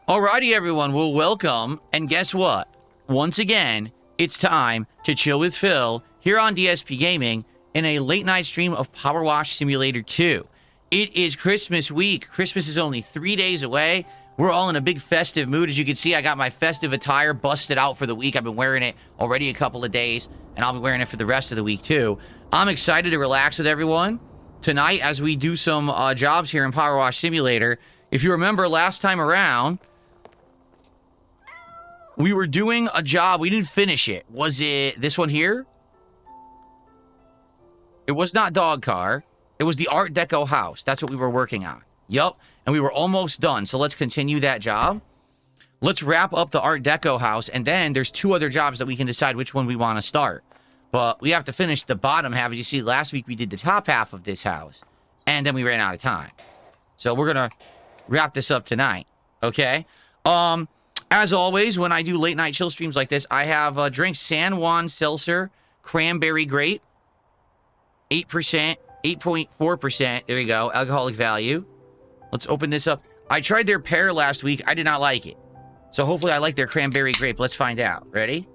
Alrighty, everyone. Well, welcome. And guess what? Once again, it's time to chill with Phil here on DSP Gaming in a late night stream of Powerwash Simulator 2. It is Christmas week. Christmas is only 3 days away. We're all in a big festive mood. As you can see, I got my festive attire busted out for the week. I've been wearing it already a couple of days, and I'll be wearing it for the rest of the week too. I'm excited to relax with everyone tonight as we do some jobs here in Powerwash Simulator. If you remember last time around, we were doing a job. We didn't finish it. Was it this one here? It was not Dog Car. It was the Art Deco house. That's what we were working on. Yup. And we were almost done. So let's continue that job. Let's wrap up the Art Deco house. And then there's 2 other jobs that we can decide which one we want to start. But we have to finish the bottom half. As you see, last week we did the top half of this house. And then we ran out of time. So we're going to wrap this up tonight. Okay? As always, when I do late night chill streams like this, I have drinks San Juan Seltzer, Cranberry Grape, 8%, 8.4%. There you go, alcoholic value. Let's open this up. I tried their pear last week. I did not like it. So hopefully I like their Cranberry Grape. Let's find out. Ready?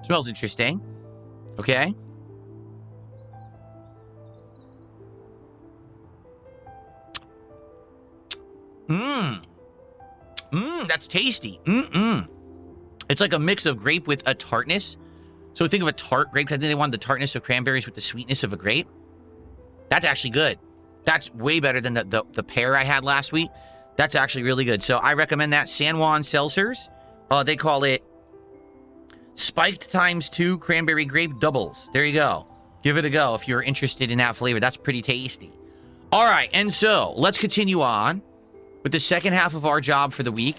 Smells interesting. Okay. That's tasty. It's like a mix of grape with a tartness. So think of a tart grape. I think they wanted the tartness of cranberries with the sweetness of a grape. That's actually good. That's way better than the pear I had last week. That's actually really good. So I recommend that. San Juan Seltzers. They call it Spiked ×2 Cranberry Grape Doubles. There you go. Give it a go if you're interested in that flavor. That's pretty tasty. All right, and so let's continue on with the second half of our job for the week.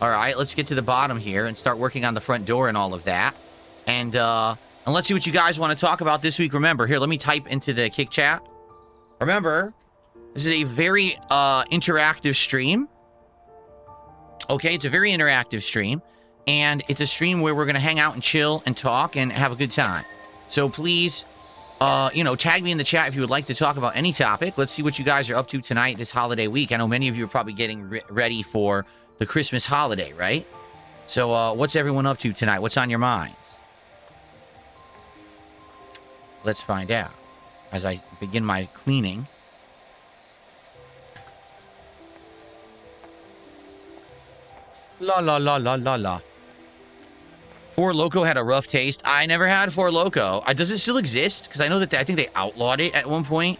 All right, let's get to the bottom here and start working on the front door and all of that. And let's see what you guys want to talk about this week. Remember, here, let me type into the Kick Chat. Remember, this is a very interactive stream. Okay, it's a very interactive stream. And it's a stream where we're going to hang out and chill and talk and have a good time. So please, tag me in the chat if you would like to talk about any topic. Let's see what you guys are up to tonight, this holiday week. I know many of you are probably getting ready for the Christmas holiday, right? So what's everyone up to tonight? What's on your minds? Let's find out as I begin my cleaning. La la la la la la. Four Loko had a rough taste. I never had Four Loko. Does it still exist? Because I know that I think they outlawed it at one point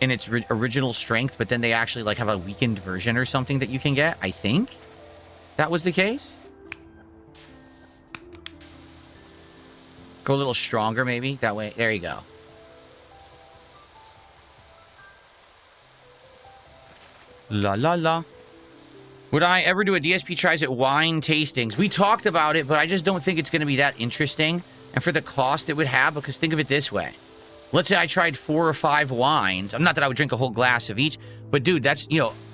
in its original strength, but then they actually like have a weakened version or something that you can get. I think that was the case. Go a little stronger, maybe that way. There you go. La la la. Would I ever do a DSP tries at wine tastings? We talked about it, but I just don't think it's going to be that interesting. And for the cost it would have, because think of it this way. Let's say I tried 4 or 5 wines. Not that I would drink a whole glass of each, but dude, that's,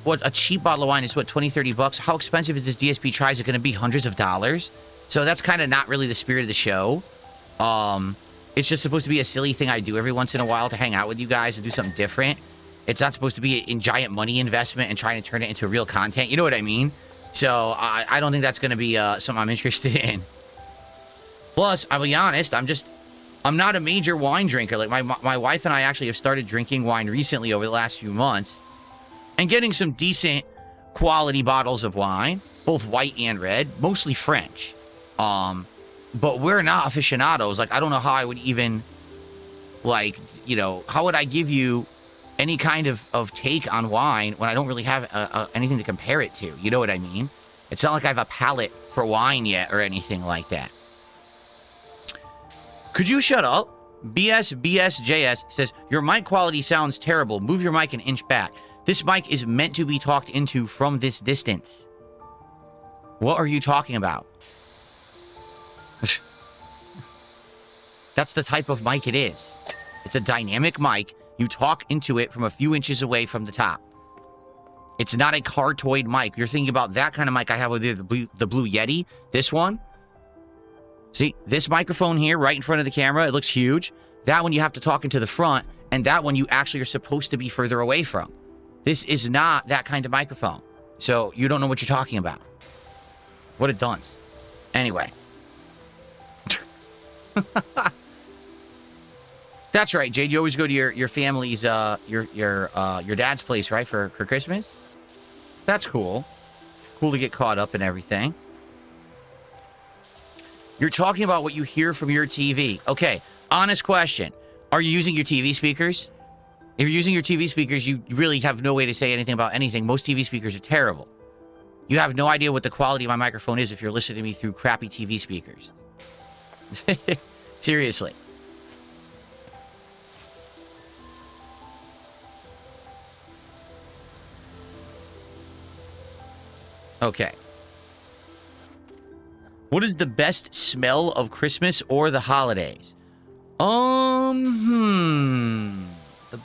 what a cheap bottle of wine is, what, 20, 30 bucks? How expensive is this DSP tries? It going to be hundreds of dollars? So that's kind of not really the spirit of the show. It's just supposed to be a silly thing I do every once in a while to hang out with you guys and do something different. It's not supposed to be a giant money investment and trying to turn it into real content. You know what I mean? So I don't think that's going to be something I'm interested in. Plus, I'll be honest, I'm not a major wine drinker. Like my wife and I actually have started drinking wine recently over the last few months and getting some decent quality bottles of wine, both white and red, mostly French. But we're not aficionados. Like, I don't know how I would even, how would I give you any kind of take on wine when I don't really have anything to compare it to? You know what I mean? It's not like I have a palate for wine yet or anything like that. Could you shut up? BSJS says, your mic quality sounds terrible. Move your mic an inch back. This mic is meant to be talked into from this distance. What are you talking about? That's the type of mic it is. It's a dynamic mic. You talk into it from a few inches away from the top. It's not a cardtoid mic. You're thinking about that kind of mic I have with the Blue Yeti. This one. See, this microphone here right in front of the camera, it looks huge. That one you have to talk into the front, and that one you actually are supposed to be further away from. This is not that kind of microphone. So you don't know what you're talking about. What a dunce. Anyway. That's right, Jade. You always go to your family's, your dad's place, right, for Christmas? That's cool. Cool to get caught up and everything. You're talking about what you hear from your TV. Okay, honest question. Are you using your TV speakers? If you're using your TV speakers, you really have no way to say anything about anything. Most TV speakers are terrible. You have no idea what the quality of my microphone is if you're listening to me through crappy TV speakers. Seriously. Okay. What is the best smell of Christmas or the holidays? The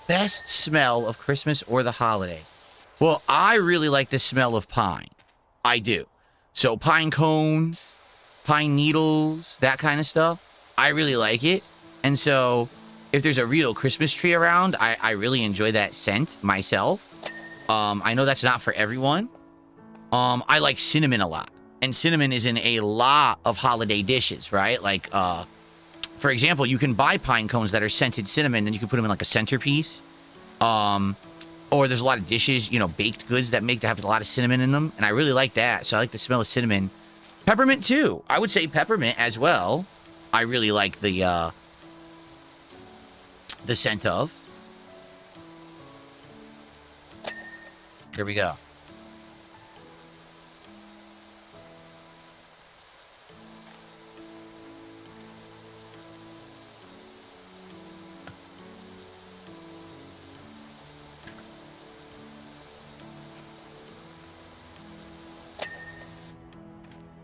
best smell of Christmas or the holidays. Well, I really like the smell of pine. I do. So pine cones, pine needles, that kind of stuff. I really like it. And so if there's a real Christmas tree around, I really enjoy that scent myself. I know that's not for everyone. I like cinnamon a lot. And cinnamon is in a lot of holiday dishes, right? Like, for example, you can buy pine cones that are scented cinnamon, and you can put them in like a centerpiece. Or there's a lot of dishes, you know, baked goods that have a lot of cinnamon in them. And I really like that. So I like the smell of cinnamon. Peppermint, too. I would say peppermint as well. I really like the scent of. There we go.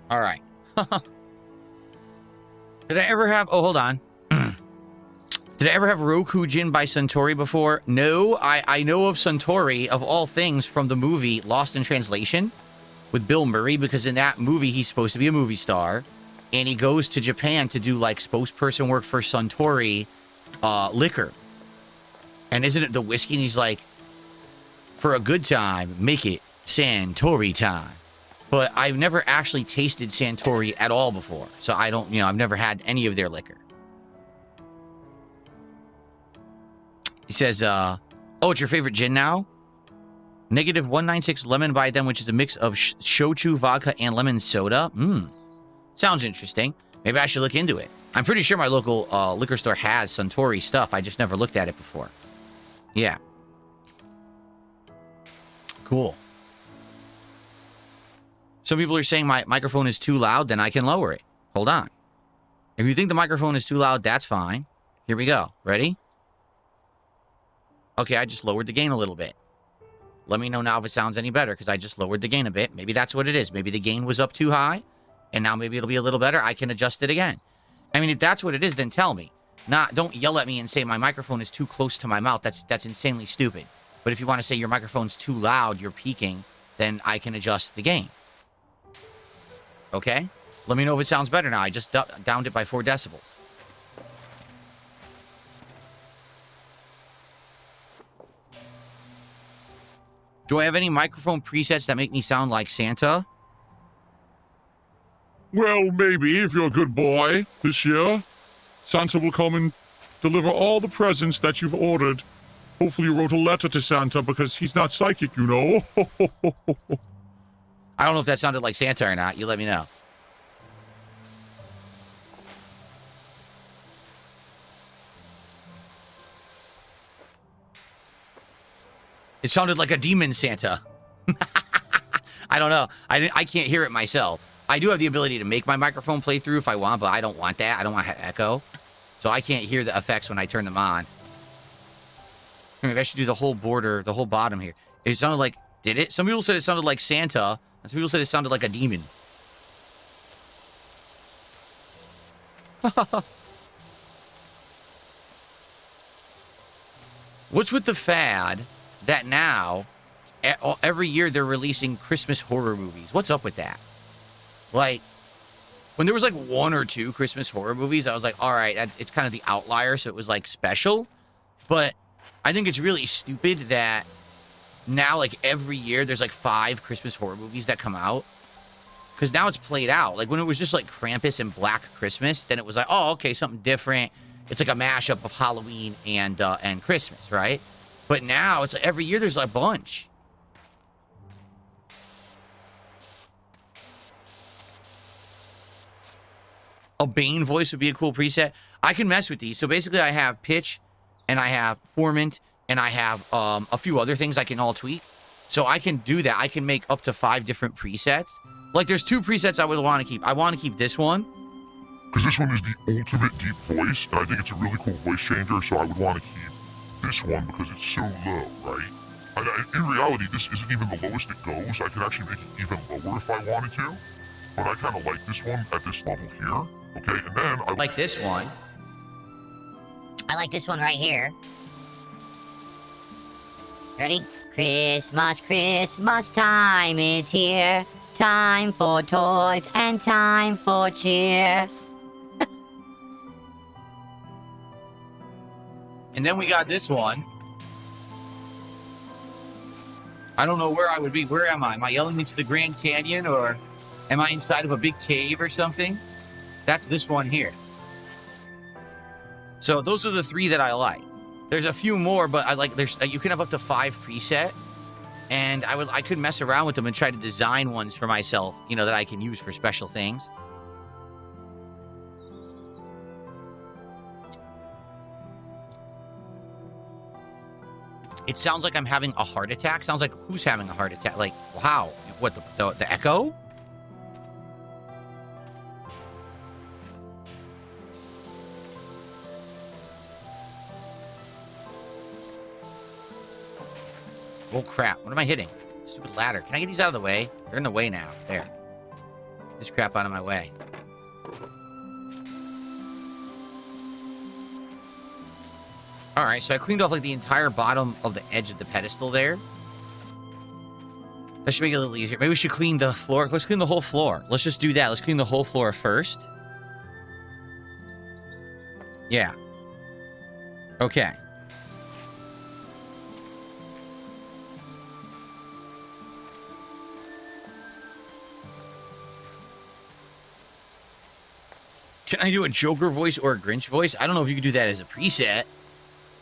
All right. Did I ever have... Oh, hold on. Did I ever have Rokujin by Suntory before? No, I know of Suntory, of all things, from the movie Lost in Translation with Bill Murray, because in that movie, he's supposed to be a movie star, and he goes to Japan to do, like, spokesperson work for Suntory liquor. And isn't it the whiskey? And he's like, for a good time, make it Suntory time. But I've never actually tasted Suntory at all before. So I don't, I've never had any of their liquor. He says, oh, it's your favorite gin now? Negative 196 lemon by them, which is a mix of shochu, vodka, and lemon soda. Sounds interesting. Maybe I should look into it. I'm pretty sure my local liquor store has Suntory stuff. I just never looked at it before. Yeah. Cool. Some people are saying my microphone is too loud, then I can lower it. Hold on. If you think the microphone is too loud, that's fine. Here we go. Ready? Okay, I just lowered the gain a little bit. Let me know now if it sounds any better, because I just lowered the gain a bit. Maybe that's what it is. Maybe the gain was up too high, and now maybe it'll be a little better. I can adjust it again. I mean, if that's what it is, then tell me. Don't yell at me and say my microphone is too close to my mouth. That's insanely stupid. But if you want to say your microphone's too loud, you're peaking, then I can adjust the gain. Okay? Let me know if it sounds better now. I just downed it by 4 decibels. Do I have any microphone presets that make me sound like Santa? Well, maybe, if you're a good boy, this year. Santa will come and deliver all the presents that you've ordered. Hopefully you wrote a letter to Santa, because he's not psychic, you know. I don't know if that sounded like Santa or not. You let me know. It sounded like a demon Santa. I don't know. I can't hear it myself. I do have the ability to make my microphone play through if I want, but I don't want that. I don't want to echo. So I can't hear the effects when I turn them on. Maybe I should do the whole border, the whole bottom here. It sounded like... Did it? Some people said it sounded like Santa. And some people said it sounded like a demon. What's with the fad that now, every year they're releasing Christmas horror movies? What's up with that? Like, when there was like 1 or 2 Christmas horror movies, I was like, all right, it's kind of the outlier, so it was like special. But I think it's really stupid that now, like, every year, there's, like, 5 Christmas horror movies that come out. Because now it's played out. Like, when it was just, like, Krampus and Black Christmas, then it was like, oh, okay, something different. It's like a mashup of Halloween and Christmas, right? But now, it's like every year there's a bunch. A Bane voice would be a cool preset. I can mess with these. So basically, I have pitch, and I have formant, and I have a few other things I can all tweak. So I can do that. I can make up to 5 different presets. Like, there's 2 presets I would want to keep. I want to keep this one. Because this one is the ultimate deep voice, and I think it's a really cool voice changer, so I would want to keep this one because it's so low, right? And in reality, this isn't even the lowest it goes. I can actually make it even lower if I wanted to. But I kind of like this one at this level here. Okay, and then I like this one. I like this one right here. Ready? Christmas, Christmas time is here. Time for toys and time for cheer. And then we got this one. I don't know where I would be. Where am I? Am I yelling into the Grand Canyon, or am I inside of a big cave or something? That's this one here. So those are the 3 that I like. There's a few more, but I like, you can have up to 5 preset, and I could mess around with them and try to design ones for myself, you know, that I can use for special things. It sounds like I'm having a heart attack. Sounds like who's having a heart attack? Like, wow, what, the echo? Oh, crap. What am I hitting? Stupid ladder. Can I get these out of the way? They're in the way now. There. Get this crap out of my way. Alright, so I cleaned off, like, the entire bottom of the edge of the pedestal there. That should make it a little easier. Maybe we should clean the floor. Let's clean the whole floor. Let's just do that. Let's clean the whole floor first. Yeah. Okay. Can I do a Joker voice or a Grinch voice? I don't know if you could do that as a preset.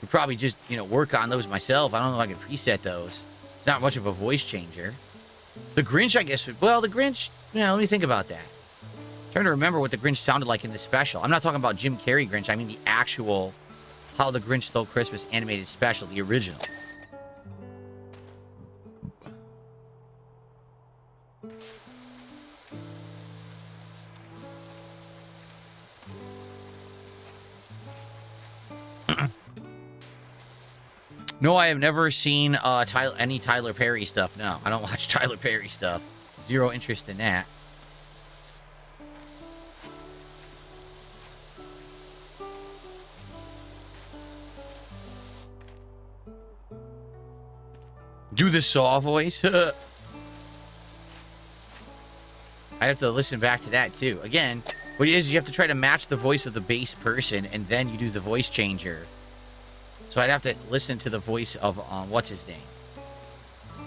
I'd probably just, you know, work on those myself. I don't know if I can preset those. It's not much of a voice changer. The Grinch, I guess, well, the Grinch, let me think about that. I'm trying to remember what the Grinch sounded like in the special. I'm not talking about Jim Carrey Grinch. I mean the actual How the Grinch Stole Christmas animated special, the original. No, I have never seen any Tyler Perry stuff. No, I don't watch Tyler Perry stuff. Zero interest in that. Do the Saw voice? I have to listen back to that, too. Again, what it is, you have to try to match the voice of the base person, and then you do the voice changer. So I'd have to listen to the voice of, what's his name?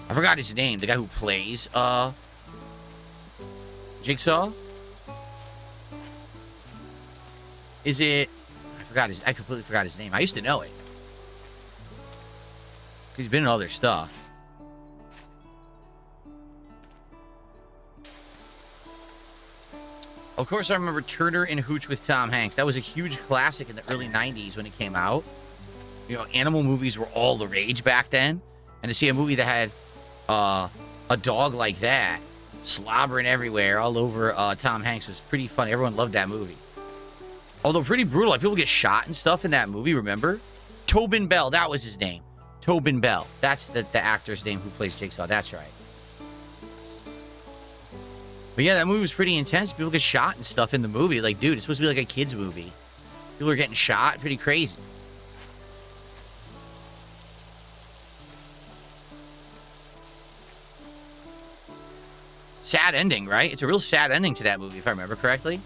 I forgot his name. The guy who plays, Jigsaw? Is it... I completely forgot his name. I used to know it. He's been in other stuff. Of course, I remember Turner and Hooch with Tom Hanks. That was a huge classic in the early 90s when it came out. You know, animal movies were all the rage back then. And to see a movie that had a dog like that slobbering everywhere all over Tom Hanks was pretty funny. Everyone loved that movie. Although pretty brutal. Like, people get shot and stuff in that movie, remember? Tobin Bell, that was his name. Tobin Bell. That's the actor's name who plays Jigsaw. That's right. But yeah, that movie was pretty intense. People get shot and stuff in the movie. Like, dude, it's supposed to be like a kid's movie. People are getting shot. Pretty crazy. Sad ending, right? It's a real sad ending to that movie, if I remember correctly.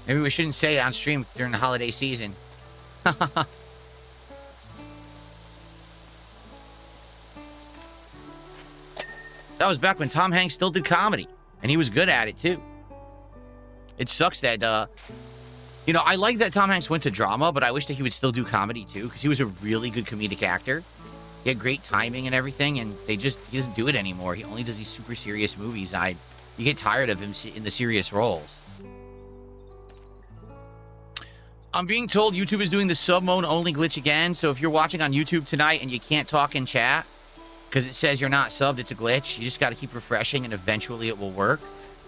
Maybe we shouldn't say it on stream during the holiday season. That was back when Tom Hanks still did comedy, and he was good at it too. It sucks that, you know, I like that Tom Hanks went to drama, but I wish that he would still do comedy too, because he was a really good comedic actor. He had great timing and everything, and he doesn't do it anymore. He only does these super serious movies. You get tired of him in the serious roles. I'm being told YouTube is doing the sub mode only glitch again, so if you're watching on YouTube tonight and you can't talk in chat because it says you're not subbed, it's a glitch. You just got to keep refreshing and eventually it will work.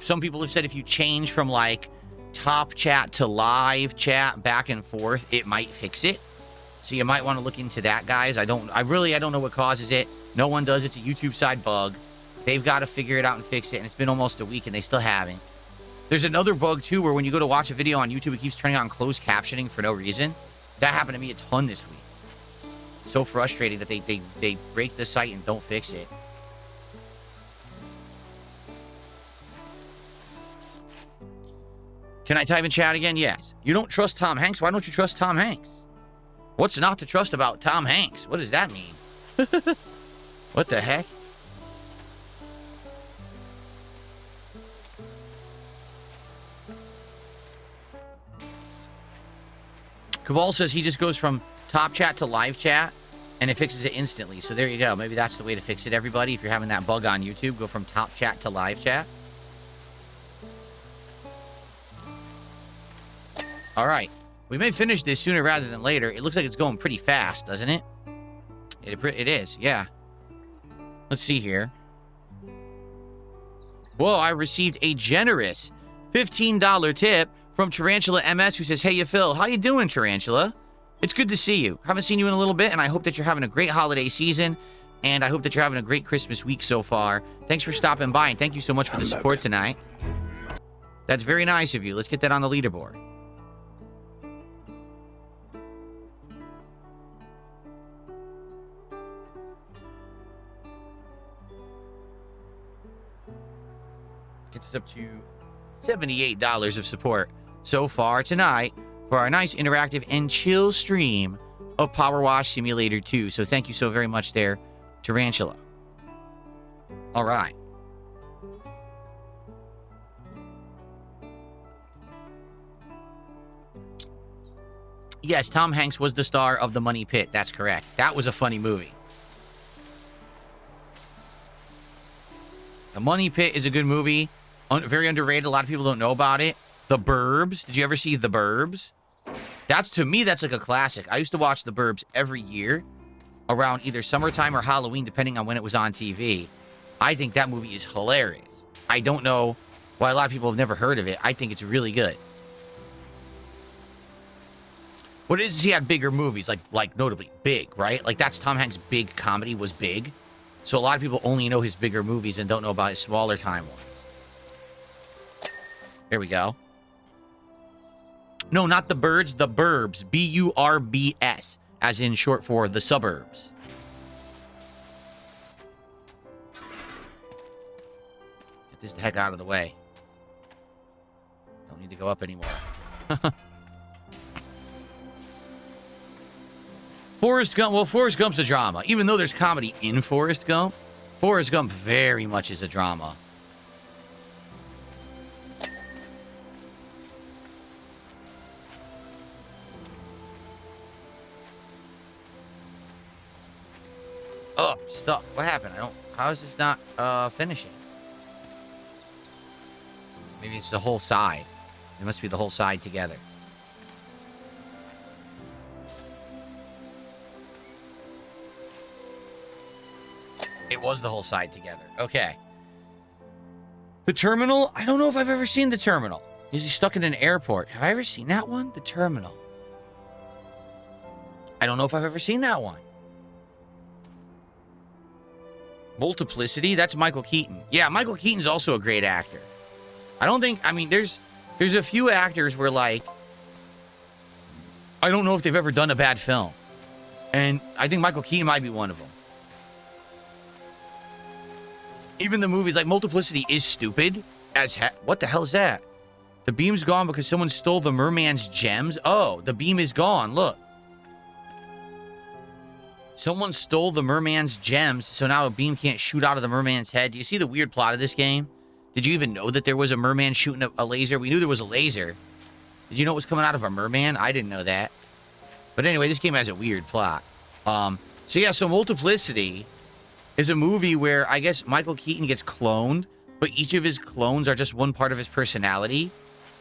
Some people have said if you change from like top chat to live chat back and forth, it might fix it. So you might want to look into that, guys. I don't know what causes it. No one does. It's a YouTube side bug. They've got to figure it out and fix it, and it's been almost a week and they still haven't. There's another bug too where when you go to watch a video on YouTube, it keeps turning on closed captioning for no reason. That happened to me a ton this week. So frustrating that they break the site and don't fix it. Can I type in chat again? Yes. You don't trust Tom Hanks? Why don't you trust Tom Hanks? What's not to trust about Tom Hanks? What does that mean? What the heck? Kaval says he just goes from top chat to live chat, and it fixes it instantly. So there you go. Maybe that's the way to fix it, everybody. If you're having that bug on YouTube, go from top chat to live chat. All right. We may finish this sooner rather than later. It looks like it's going pretty fast, doesn't it? It is, yeah. Let's see here. Whoa, I received a generous $15 tip from Tarantula MS, who says, "Hey, you Phil, how you doing, Tarantula? It's good to see you. Haven't seen you in a little bit, and I hope that you're having a great holiday season, and I hope that you're having a great Christmas week so far. Thanks for stopping by, and thank you so much for the support tonight. That's very nice of you. Let's get that on the leaderboard." Gets us up to $78 of support so far tonight for our nice interactive and chill stream of Powerwash Simulator 2. So thank you so very much there, Tarantula. All right. Yes, Tom Hanks was the star of The Money Pit. That's correct. That was a funny movie. The Money Pit is a good movie. Very underrated. A lot of people don't know about it. The Burbs. Did you ever see The Burbs? To me, that's like a classic. I used to watch The Burbs every year around either summertime or Halloween, depending on when it was on TV. I think that movie is hilarious. I don't know why a lot of people have never heard of it. I think it's really good. What it is he had bigger movies, like notably Big, right? Like that's Tom Hanks' big comedy was Big. So a lot of people only know his bigger movies and don't know about his smaller time ones. There we go. No, not The Birds, The Burbs. B-U-R-B-S, as in short for the suburbs. Get this the heck out of the way. Don't need to go up anymore. Forrest Gump. Well, Forrest Gump's a drama. Even though there's comedy in Forrest Gump very much is a drama. Oh, stuck. What happened? How is this not finishing? Maybe it's the whole side. It must be the whole side together. It was the whole side together. Okay. The Terminal? I don't know if I've ever seen The Terminal. Is he stuck in an airport? Have I ever seen that one? The Terminal. I don't know if I've ever seen that one. Multiplicity? That's Michael Keaton. Yeah, Michael Keaton's also a great actor. There's a few actors where, like, I don't know if they've ever done a bad film. And I think Michael Keaton might be one of them. Even the movies, like Multiplicity is stupid as heck. What the hell is that? The beam's gone because someone stole the merman's gems? Oh, the beam is gone. Look. Someone stole the merman's gems, so now a beam can't shoot out of the merman's head. Do you see the weird plot of this game? Did you even know that there was a merman shooting a laser? We knew there was a laser. Did you know it was coming out of a merman? I didn't know that. But anyway, this game has a weird plot. So yeah, so Multiplicity is a movie where I guess Michael Keaton gets cloned, but each of his clones are just one part of his personality.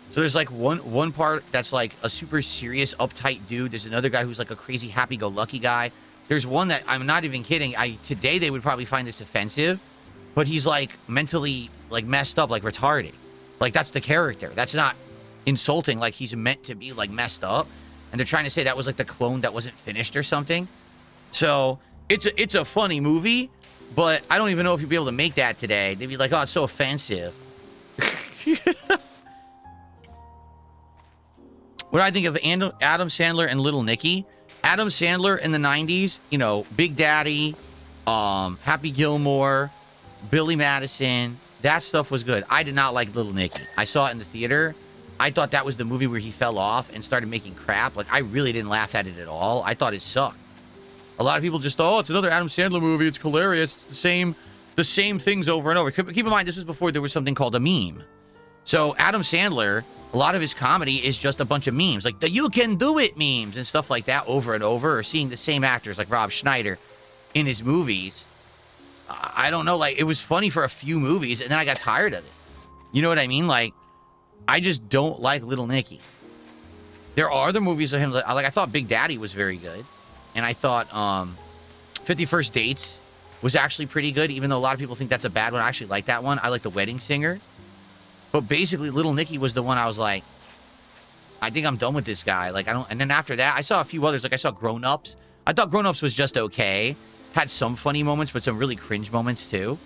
So there's like one part that's like a super serious, uptight dude. There's another guy who's like a crazy, happy-go-lucky guy. There's one that, I'm not even kidding, today they would probably find this offensive, but he's like mentally like messed up, like retarded. Like that's the character. That's not insulting, like he's meant to be like messed up. And they're trying to say that was like the clone that wasn't finished or something. So it's a funny movie, but I don't even know if you'd be able to make that today. They'd be like, oh, it's so offensive. What do I think of Adam Sandler and Little Nicky? Adam Sandler in the 90s, you know, Big Daddy, Happy Gilmore, Billy Madison, that stuff was good. I did not like Little Nicky. I saw it in the theater. I thought that was the movie where he fell off and started making crap. Like, I really didn't laugh at it at all. I thought it sucked. A lot of people just, oh, it's another Adam Sandler movie. It's hilarious. It's the same things over and over. Keep in mind, this was before there was something called a meme. So Adam Sandler, a lot of his comedy is just a bunch of memes, like the "you can do it" memes and stuff like that over and over, or seeing the same actors like Rob Schneider in his movies. I don't know, like, it was funny for a few movies, and then I got tired of it. You know what I mean? Like, I just don't like Little Nicky. There are other movies of him, like I thought Big Daddy was very good, and I thought 50 First Dates was actually pretty good, even though a lot of people think that's a bad one. I actually like that one. I like The Wedding Singer. But basically, Little Nicky was the one I was like, I think I'm done with this guy. Like, I don't. And then after that, I saw a few others. Like, I saw Grown Ups. I thought Grown Ups was just okay. Had some funny moments, but some really cringe moments too.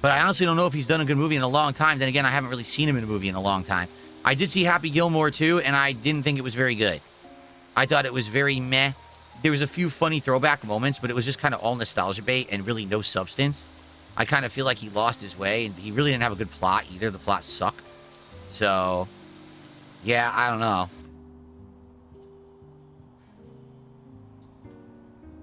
But I honestly don't know if he's done a good movie in a long time. Then again, I haven't really seen him in a movie in a long time. I did see Happy Gilmore too, and I didn't think it was very good. I thought it was very meh. There was a few funny throwback moments, but it was just kind of all nostalgia bait and really no substance. I kind of feel like he lost his way, and he really didn't have a good plot either. The plot sucked. So, yeah, I don't know.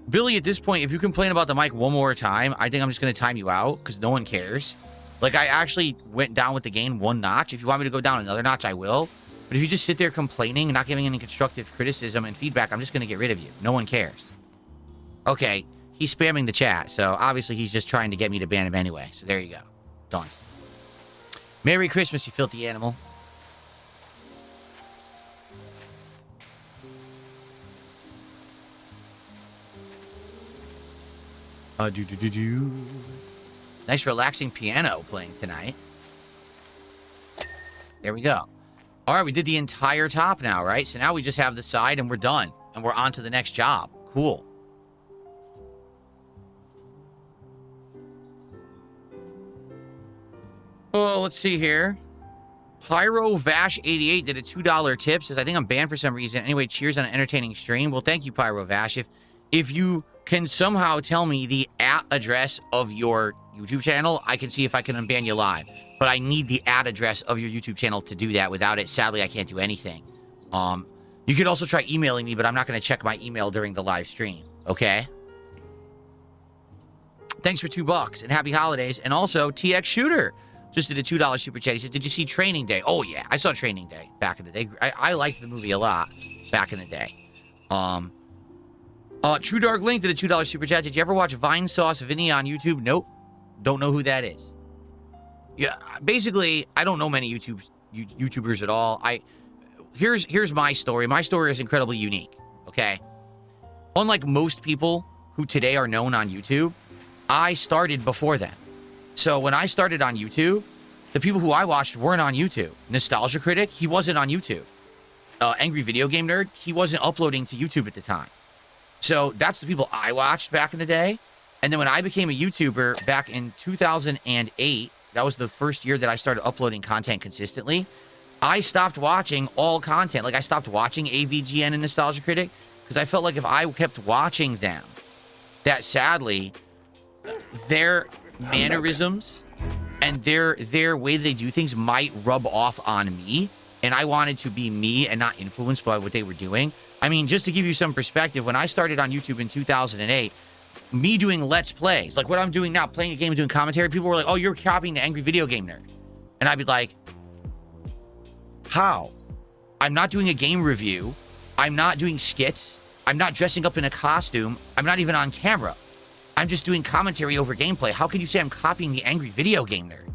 Billy, at this point, if you complain about the mic one more time, I think I'm just going to time you out, because no one cares. Like, I actually went down with the gain one notch. If you want me to go down another notch, I will. But if you just sit there complaining and not giving any constructive criticism and feedback, I'm just going to get rid of you. No one cares. Okay. He's spamming the chat, so obviously he's just trying to get me to ban him anyway. So there you go. Done. Merry Christmas, you filthy animal. Nice relaxing piano playing tonight. There we go. All right, we did the entire top now, right? So now we just have the side and we're done. And we're on to the next job. Cool. Oh, let's see here. PyroVash88 did a $2 tip. Says, I think I'm banned for some reason. Anyway, cheers on an entertaining stream. Well, thank you, PyroVash. If you can somehow tell me the @address of your YouTube channel, I can see if I can unban you live. But I need the @address of your YouTube channel to do that. Without it, sadly, I can't do anything. You could also try emailing me, but I'm not going to check my email during the live stream. Okay? Thanks for $2 and happy holidays. And also, TX Shooter just did a $2 super chat. He said, did you see Training Day? Oh, yeah. I saw Training Day back in the day. I liked the movie a lot back in the day. True Dark Link did a $2 super chat. Did you ever watch Vine Sauce Vinny on YouTube? Nope. Don't know who that is. Yeah, basically, I don't know many YouTubers at all. Here's my story. My story is incredibly unique, okay? Unlike most people who today are known on YouTube, I started before them. So when I started on YouTube, the people who I watched weren't on YouTube. Nostalgia Critic, he wasn't on YouTube. Angry Video Game Nerd, he wasn't uploading to YouTube at the time. So that's the people I watched back in the day. And then when I became a YouTuber back in 2008, that was the first year that I started uploading content consistently, I stopped watching all content. Like, I stopped watching AVGN and Nostalgia Critic because I felt like if I kept watching them, that sadly, their mannerisms and their way they do things might rub off on me, and I wanted to be me and not influenced by what they were doing. I mean, just to give you some perspective, when I started on YouTube in 2008, me doing Let's Plays, like what I'm doing now, playing a game and doing commentary, people were like, oh, you're copying the Angry Video Game Nerd. And I'd be like, how? I'm not doing a game review. I'm not doing skits. I'm not dressing up in a costume. I'm not even on camera. I'm just doing commentary over gameplay. How can you say I'm copying the Angry Video Game Nerd?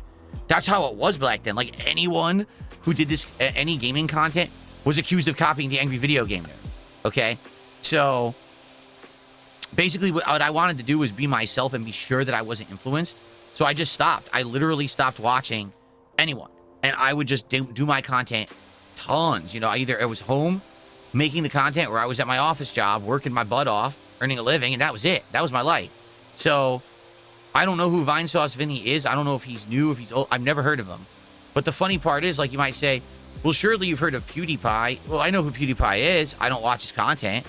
That's how it was back then. Like, anyone who did this, any gaming content, was accused of copying the Angry Video Game Nerd. Okay? So, basically, what I wanted to do was be myself and be sure that I wasn't influenced. So I just stopped. I literally stopped watching anyone. And I would just do my content tons. You know, I was home making the content, or I was at my office job working my butt off, earning a living, and that was it. That was my life. So I don't know who Vinesauce Vinny is. I don't know if he's new, if he's old. I've never heard of him. But the funny part is, like, you might say, well, surely you've heard of PewDiePie. Well, I know who PewDiePie is. I don't watch his content.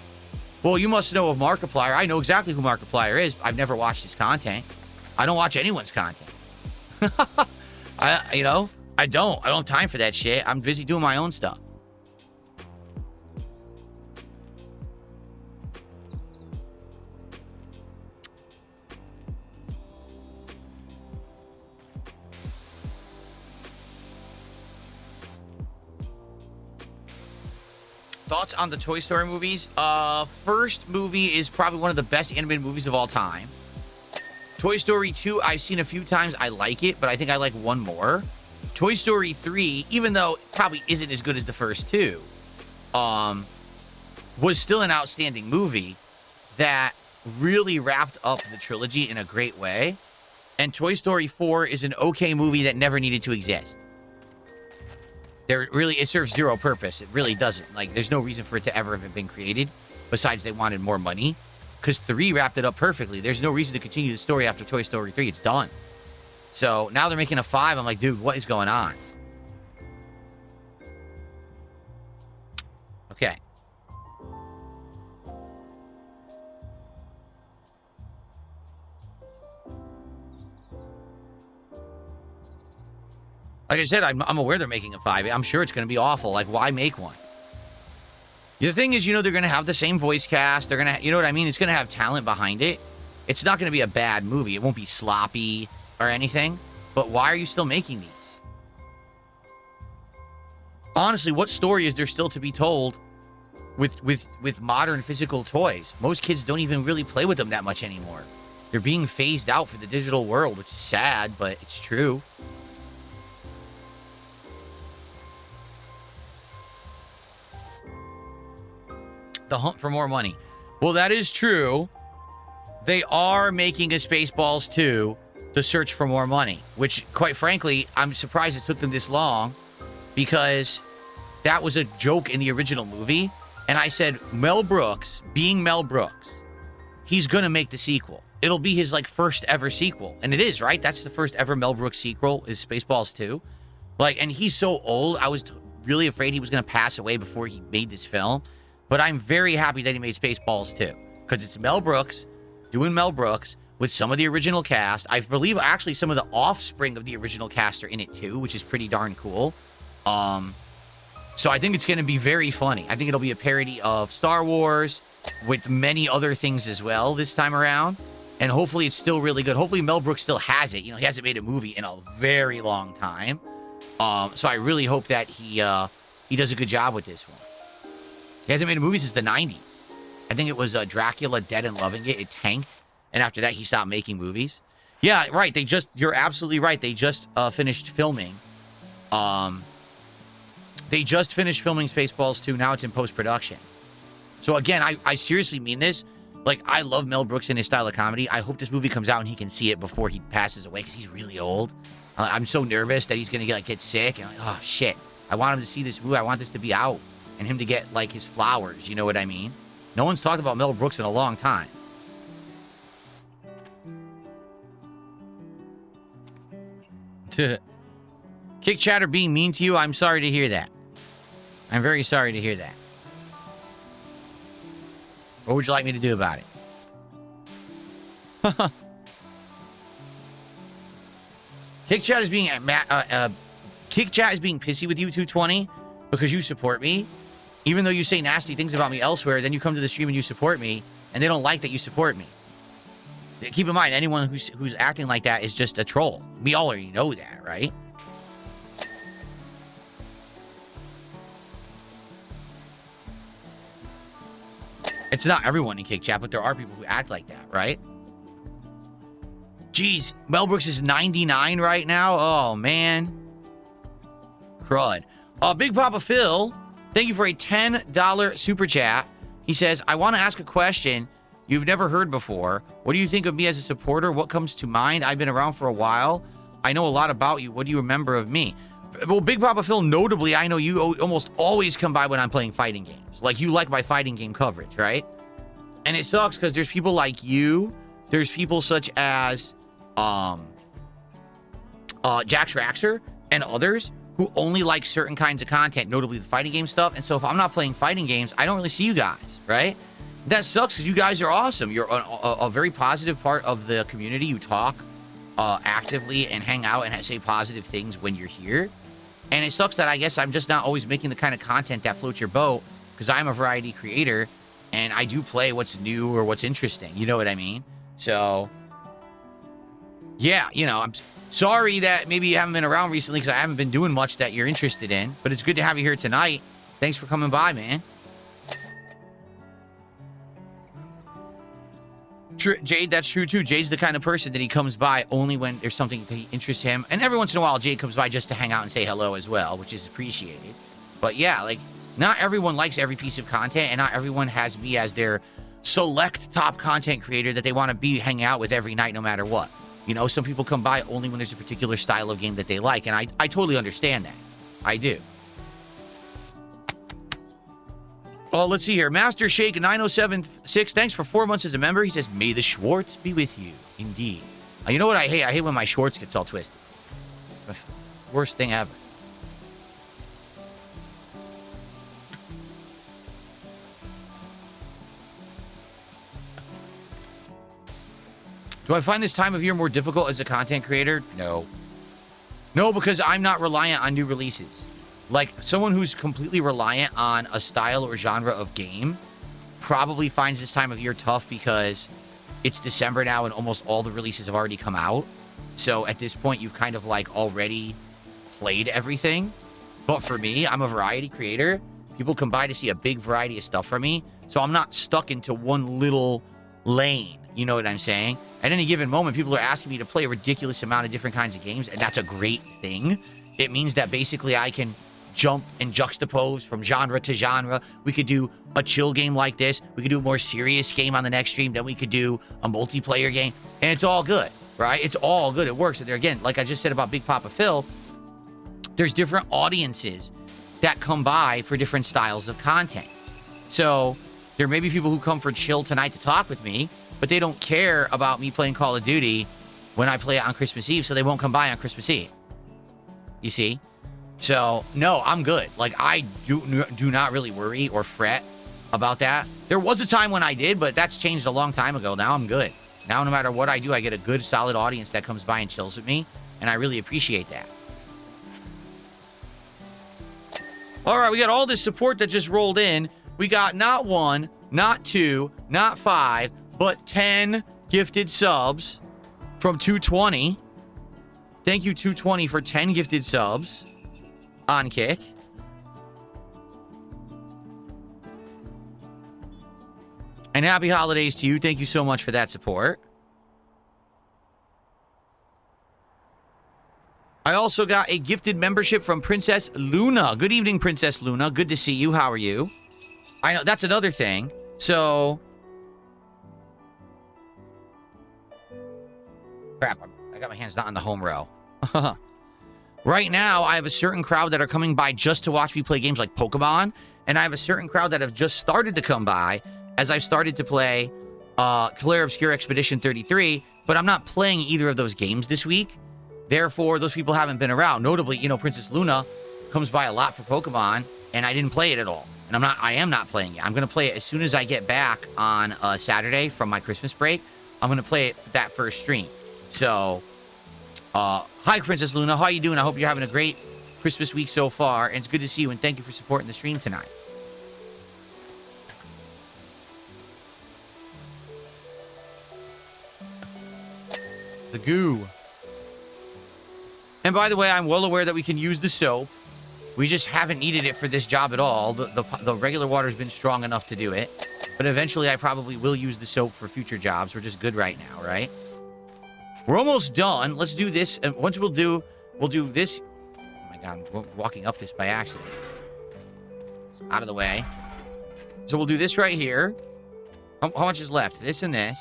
Well, you must know of Markiplier. I know exactly who Markiplier is. I've never watched his content. I don't watch anyone's content. I don't have time for that shit. I'm busy doing my own stuff. Thoughts on the Toy Story movies? First movie is probably one of the best animated movies of all time. Toy Story 2, I've seen a few times. I like it, but I think I like one more. Toy Story 3, even though it probably isn't as good as the first two, was still an outstanding movie that really wrapped up the trilogy in a great way. And Toy Story 4 is an okay movie that never needed to exist. It serves zero purpose. It really doesn't. Like, there's no reason for it to ever have been created, besides they wanted more money. Because 3 wrapped it up perfectly. There's no reason to continue the story after Toy Story 3. It's done. So now they're making a 5. I'm like, dude, what is going on? Okay. Like I said, I'm aware they're making a 5. I'm sure it's going to be awful. Like, why make one? The thing is, they're going to have the same voice cast. They're going to, you know what I mean? It's going to have talent behind it. It's not going to be a bad movie. It won't be sloppy or anything. But why are you still making these? Honestly, what story is there still to be told with modern physical toys? Most kids don't even really play with them that much anymore. They're being phased out for the digital world, which is sad, but it's true. The hunt for more money. Well, that is true. They are making a Spaceballs 2, the search for more money, which, quite frankly, I'm surprised it took them this long, because that was a joke in the original movie. And I said, Mel Brooks, being Mel Brooks, he's going to make the sequel. It'll be his, first ever sequel. And it is, right? That's the first ever Mel Brooks sequel, is Spaceballs 2. And he's so old, I was really afraid he was going to pass away before he made this film. But I'm very happy that he made Spaceballs 2, because it's Mel Brooks doing Mel Brooks with some of the original cast. I believe actually some of the offspring of the original cast are in it too, which is pretty darn cool. So I think it's going to be very funny. I think it'll be a parody of Star Wars with many other things as well this time around. And hopefully it's still really good. Hopefully Mel Brooks still has it. He hasn't made a movie in a very long time. So I really hope that he does a good job with this one. He hasn't made a movie since the 90s. I think it was Dracula, Dead and Loving It. It tanked. And after that, he stopped making movies. Yeah, right. You're absolutely right. They just finished filming. They just finished filming Spaceballs 2. Now it's in post-production. So again, I seriously mean this. I love Mel Brooks and his style of comedy. I hope this movie comes out and he can see it before he passes away, because he's really old. I'm so nervous that he's going to get sick. And oh, shit. I want him to see this movie. I want this to be out. And him to get, his flowers. You know what I mean? No one's talked about Mel Brooks in a long time. Kick Chatter being mean to you, I'm sorry to hear that. I'm very sorry to hear that. What would you like me to do about it? Kick Chat is being Kick Chat is being pissy with you, 220, because you support me. Even though you say nasty things about me elsewhere, then you come to the stream and you support me, and they don't like that you support me. Keep in mind, anyone who's acting like that is just a troll. We all already know that, right? It's not everyone in Kick Chat, but there are people who act like that, right? Jeez, Mel Brooks is 99 right now. Oh, man. Crud. Big Papa Phil, thank you for a $10 super chat. He says, I want to ask a question you've never heard before. What do you think of me as a supporter? What comes to mind? I've been around for a while. I know a lot about you. What do you remember of me? Well, Big Papa Phil, notably, I know you almost always come by when I'm playing fighting games. Like, you like my fighting game coverage, right? And it sucks because there's people like you. There's people such as Jack Schraxer and others who only like certain kinds of content, notably the fighting game stuff. And so if I'm not playing fighting games, I don't really see you guys, right? That sucks because you guys are awesome. You're a very positive part of the community. You talk actively and hang out and say positive things when you're here. And it sucks that I guess I'm just not always making the kind of content that floats your boat because I'm a variety creator and I do play what's new or what's interesting. You know what I mean? So, yeah, you know, I'm sorry that maybe you haven't been around recently because I haven't been doing much that you're interested in. But it's good to have you here tonight. Thanks for coming by, man. Jade, that's true too. Jade's the kind of person that he comes by only when there's something that interests him. And every once in a while, Jade comes by just to hang out and say hello as well, which is appreciated. But yeah, like, not everyone likes every piece of content, and not everyone has me as their select top content creator that they want to be hanging out with every night no matter what. You know, some people come by only when there's a particular style of game that they like, and I totally understand that. I do. Well, let's see here. Master Shake 9076, thanks for 4 months as a member. He says, may the Schwartz be with you. Indeed. You know what I hate? I hate when my Schwartz gets all twisted. Worst thing ever. Do I find this time of year more difficult as a content creator? No. No, because I'm not reliant on new releases. Like, someone who's completely reliant on a style or genre of game probably finds this time of year tough because it's December now and almost all the releases have already come out. So at this point, you've kind of like already played everything. But for me, I'm a variety creator. People come by to see a big variety of stuff from me. So I'm not stuck into one little lane. You know what I'm saying? At any given moment, people are asking me to play a ridiculous amount of different kinds of games, and that's a great thing. It means that basically I can jump and juxtapose from genre to genre. We could do a chill game like this. We could do a more serious game on the next stream. Then we could do a multiplayer game. And it's all good, right? It's all good. It works. And there again, like I just said about Big Papa Phil, there's different audiences that come by for different styles of content. So there may be people who come for chill tonight to talk with me, but they don't care about me playing Call of Duty when I play it on Christmas Eve, so they won't come by on Christmas Eve. You see? So, no, I'm good. Like, I do not really worry or fret about that. There was a time when I did, but that's changed a long time ago. Now I'm good. Now, no matter what I do, I get a good, solid audience that comes by and chills with me, and I really appreciate that. All right, we got all this support that just rolled in. We got not 1, not 2, not 5, but 10 gifted subs from 220. Thank you, 220, for 10 gifted subs on Kick. And happy holidays to you. Thank you so much for that support. I also got a gifted membership from Princess Luna. Good evening, Princess Luna. Good to see you. How are you? I know, that's another thing. So, crap, I got my hands not on the home row. Right now, I have a certain crowd that are coming by just to watch me play games like Pokemon, and I have a certain crowd that have just started to come by as I've started to play Claire Obscure Expedition 33, but I'm not playing either of those games this week. Therefore, those people haven't been around. Notably, you know, Princess Luna comes by a lot for Pokemon, and I didn't play it at all. And I am not playing it. I'm going to play it as soon as I get back on Saturday from my Christmas break. I'm going to play it that first stream. So, hi, Princess Luna. How are you doing? I hope you're having a great Christmas week so far. And it's good to see you, and thank you for supporting the stream tonight. The goo. And by the way, I'm well aware that we can use the soap. We just haven't needed it for this job at all. The regular water's been strong enough to do it. But eventually, I probably will use the soap for future jobs. We're just good right now, right? We're almost done. Let's do this. And once we'll do this. Oh my God, I'm walking up this by accident. It's out of the way. So we'll do this right here. How much is left? This and this.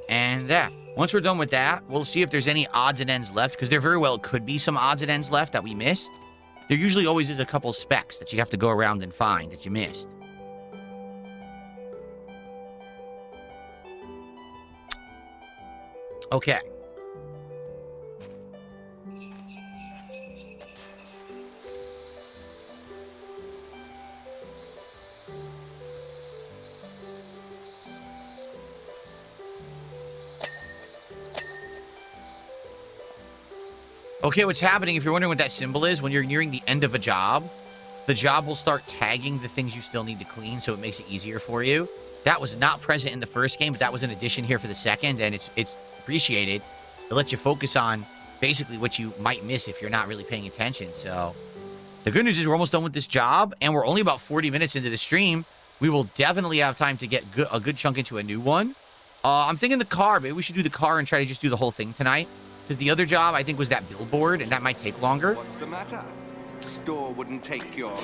And that. Once we're done with that, we'll see if there's any odds and ends left, because there very well could be some odds and ends left that we missed. There usually always is a couple specs that you have to go around and find that you missed. Okay. Okay, what's happening, if you're wondering what that symbol is, when you're nearing the end of a job, the job will start tagging the things you still need to clean, so it makes it easier for you. That was not present in the first game, but that was an addition here for the second, and it's appreciated. It lets you focus on basically what you might miss if you're not really paying attention. So the good news is we're almost done with this job, and we're only about 40 minutes into the stream. We will definitely have time to get a good chunk into a new one. I'm thinking the car. Maybe we should do the car and try to just do the whole thing tonight. Because the other job, I think, was that billboard, and that might take longer. What's the matter? Store wouldn't take your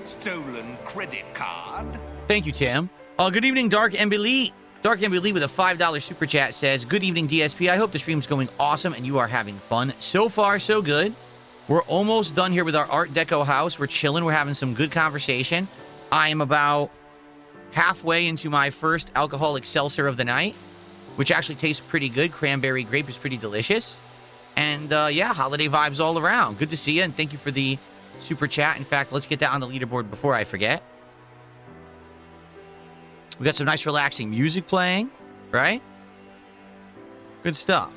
stolen credit card? Thank you, Tim. Good evening, Dark Elite. Dark Elite with a $5 super chat says, good evening, DSP. I hope the stream's going awesome and you are having fun. So far, so good. We're almost done here with our Art Deco house. We're chilling. We're having some good conversation. I am about halfway into my first alcoholic seltzer of the night, which actually tastes pretty good. Cranberry grape is pretty delicious. And, yeah, holiday vibes all around. Good to see you, and thank you for the super chat. In fact, let's get that on the leaderboard before I forget. We got some nice, relaxing music playing, right? Good stuff.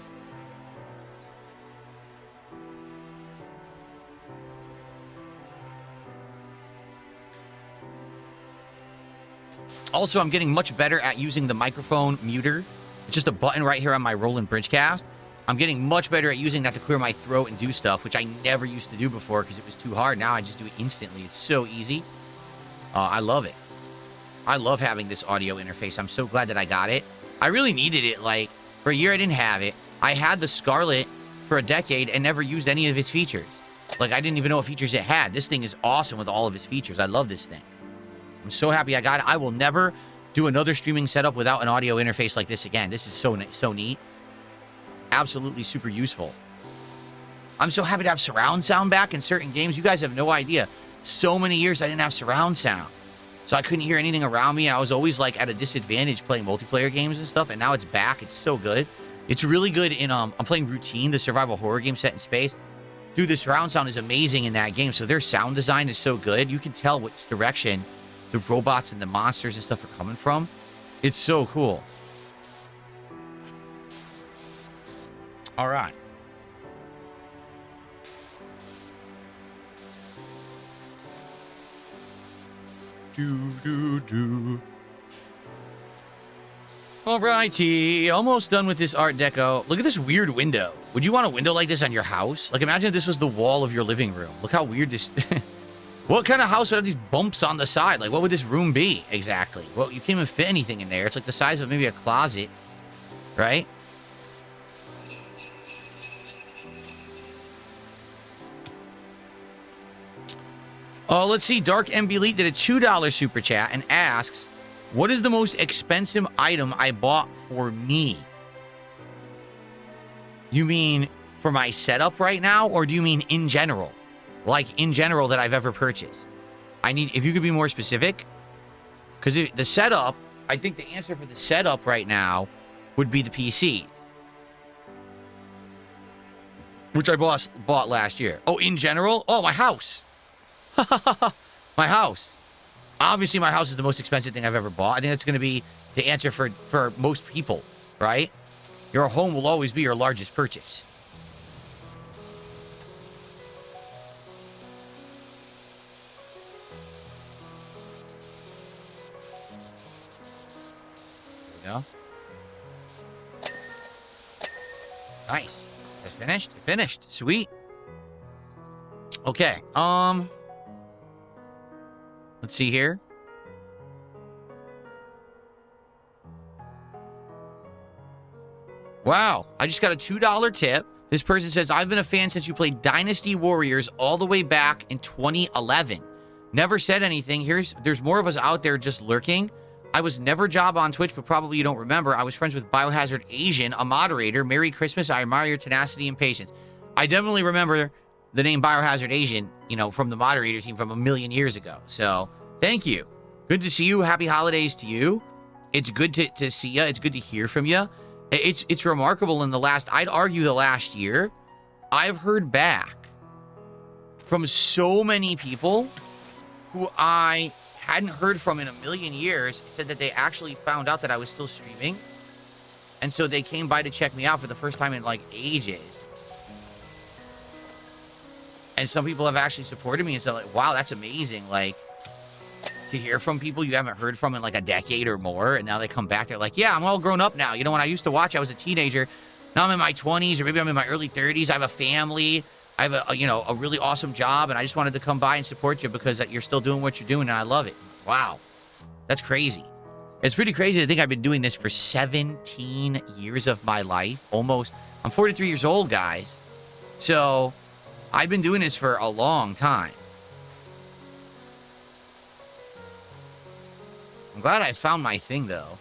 Also, I'm getting much better at using the microphone muter. It's just a button right here on my Roland Bridgecast. I'm getting much better at using that to clear my throat and do stuff, which I never used to do before because it was too hard. Now I just do it instantly. It's so easy. I love it. I love having this audio interface. I'm so glad that I got it. I really needed it. Like, for a year I didn't have it. I had the Scarlett for a decade and never used any of its features. Like, I didn't even know what features it had. This thing is awesome with all of its features. I love this thing. I'm so happy I got it. I will never do another streaming setup without an audio interface like this again. This is so neat. Absolutely super useful. I'm so happy to have surround sound back in certain games. You guys have no idea. So many years I didn't have surround sound. So I couldn't hear anything around me. I was always like at a disadvantage playing multiplayer games and stuff. And now it's back. It's so good. It's really good in, I'm playing Routine, the survival horror game set in space. Dude, the surround sound is amazing in that game. So their sound design is so good. You can tell which direction the robots and the monsters and stuff are coming from. It's so cool. All right. Alrighty, almost done with this Art Deco. Look at this weird window. Would you want a window like this on your house? Like, imagine if this was the wall of your living room. Look how weird this... What kind of house would have these bumps on the side? Like, what would this room be exactly? Well, you can't even fit anything in there. It's like the size of maybe a closet, right? Oh, let's see. Dark MB Elite did a $2 super chat and asks, what is the most expensive item I bought for me? You mean for my setup right now, or do you mean in general? Like, in general, that I've ever purchased? If you could be more specific. Because the setup, I think the answer for the setup right now would be the PC. Which I bought last year. Oh, in general? Oh, my house. My house. Obviously, my house is the most expensive thing I've ever bought. I think that's going to be the answer for most people, right? Your home will always be your largest purchase. There we go. Nice. It finished? It finished. Sweet. Okay. Let's see here. Wow. I just got a $2 tip. This person says, I've been a fan since you played Dynasty Warriors all the way back in 2011. Never said anything. There's more of us out there just lurking. I was never job on Twitch, but probably you don't remember. I was friends with Biohazard Asian, a moderator. Merry Christmas. I admire your tenacity and patience. I definitely remember the name Biohazard Asian, you know, from the moderator team from a million years ago. So thank you. Good to see you. Happy holidays to you. It's good to see you. It's good to hear from you. It's remarkable in the last, I'd argue the last year, I've heard back from so many people who I hadn't heard from in a million years, said that they actually found out that I was still streaming. And so they came by to check me out for the first time in like ages. And some people have actually supported me and said like, wow, that's amazing. Like, to hear from people you haven't heard from in like a decade or more, and now they come back, they're like, yeah, I'm all grown up now. You know, when I used to watch, I was a teenager. Now I'm in my 20s, or maybe I'm in my early 30s. I have a family. I have a really awesome job, and I just wanted to come by and support you because you're still doing what you're doing, and I love it. Wow. That's crazy. It's pretty crazy to think I've been doing this for 17 years of my life. Almost. I'm 43 years old, guys. So I've been doing this for a long time. I'm glad I found my thing, though.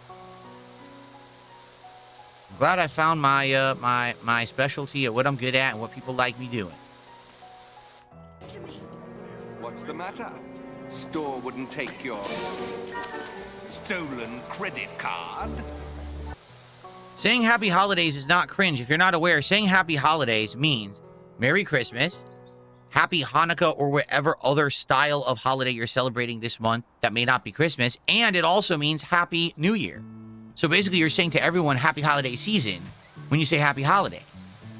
I'm glad I found my my specialty at what I'm good at and what people like me doing. What's the matter? Store wouldn't take your stolen credit card? Saying Happy Holidays is not cringe. If you're not aware, saying Happy Holidays means Merry Christmas, Happy Hanukkah, or whatever other style of holiday you're celebrating this month that may not be Christmas. And it also means Happy New Year. So basically, you're saying to everyone Happy Holiday Season when you say Happy Holiday.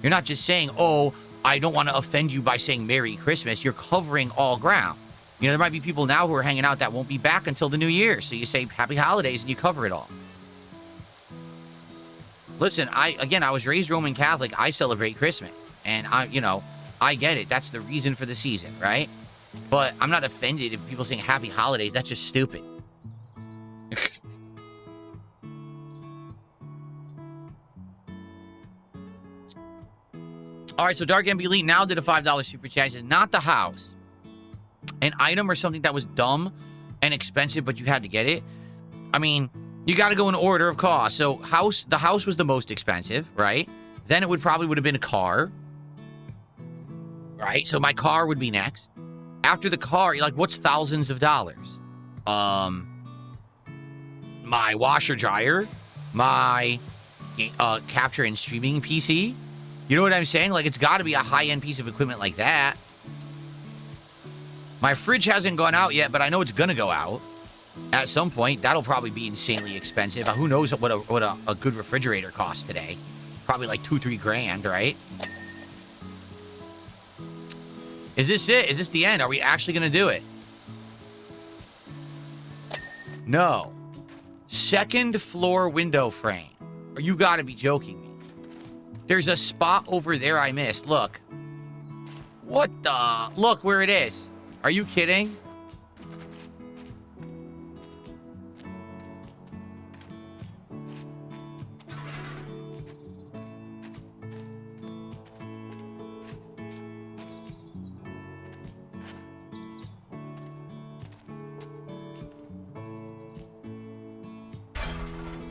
You're not just saying, oh, I don't want to offend you by saying Merry Christmas. You're covering all ground. You know, there might be people now who are hanging out that won't be back until the new year. So you say Happy Holidays and you cover it all. Listen, I was raised Roman Catholic. I celebrate Christmas. And I get it. That's the reason for the season, right? But I'm not offended if people saying Happy Holidays. That's just stupid. All right, so Dark MB Elite now did a $5 super chat. He says, not the house. An item or something that was dumb and expensive, but you had to get it. I mean, you got to go in order of cost. So the house was the most expensive, right? Then it would have been a car. Right? So my car would be next. After the car, you're like, what's thousands of dollars? My washer dryer, my capture and streaming PC. You know what I'm saying? Like, it's got to be a high-end piece of equipment like that. My fridge hasn't gone out yet, but I know it's going to go out at some point. That'll probably be insanely expensive. Who knows what a good refrigerator costs today? Probably like $2-3 grand, right? Is this it? Is this the end? Are we actually going to do it? No. Second floor window frame. You got to be joking me. There's a spot over there I missed. Look. What the? Look where it is. Are you kidding?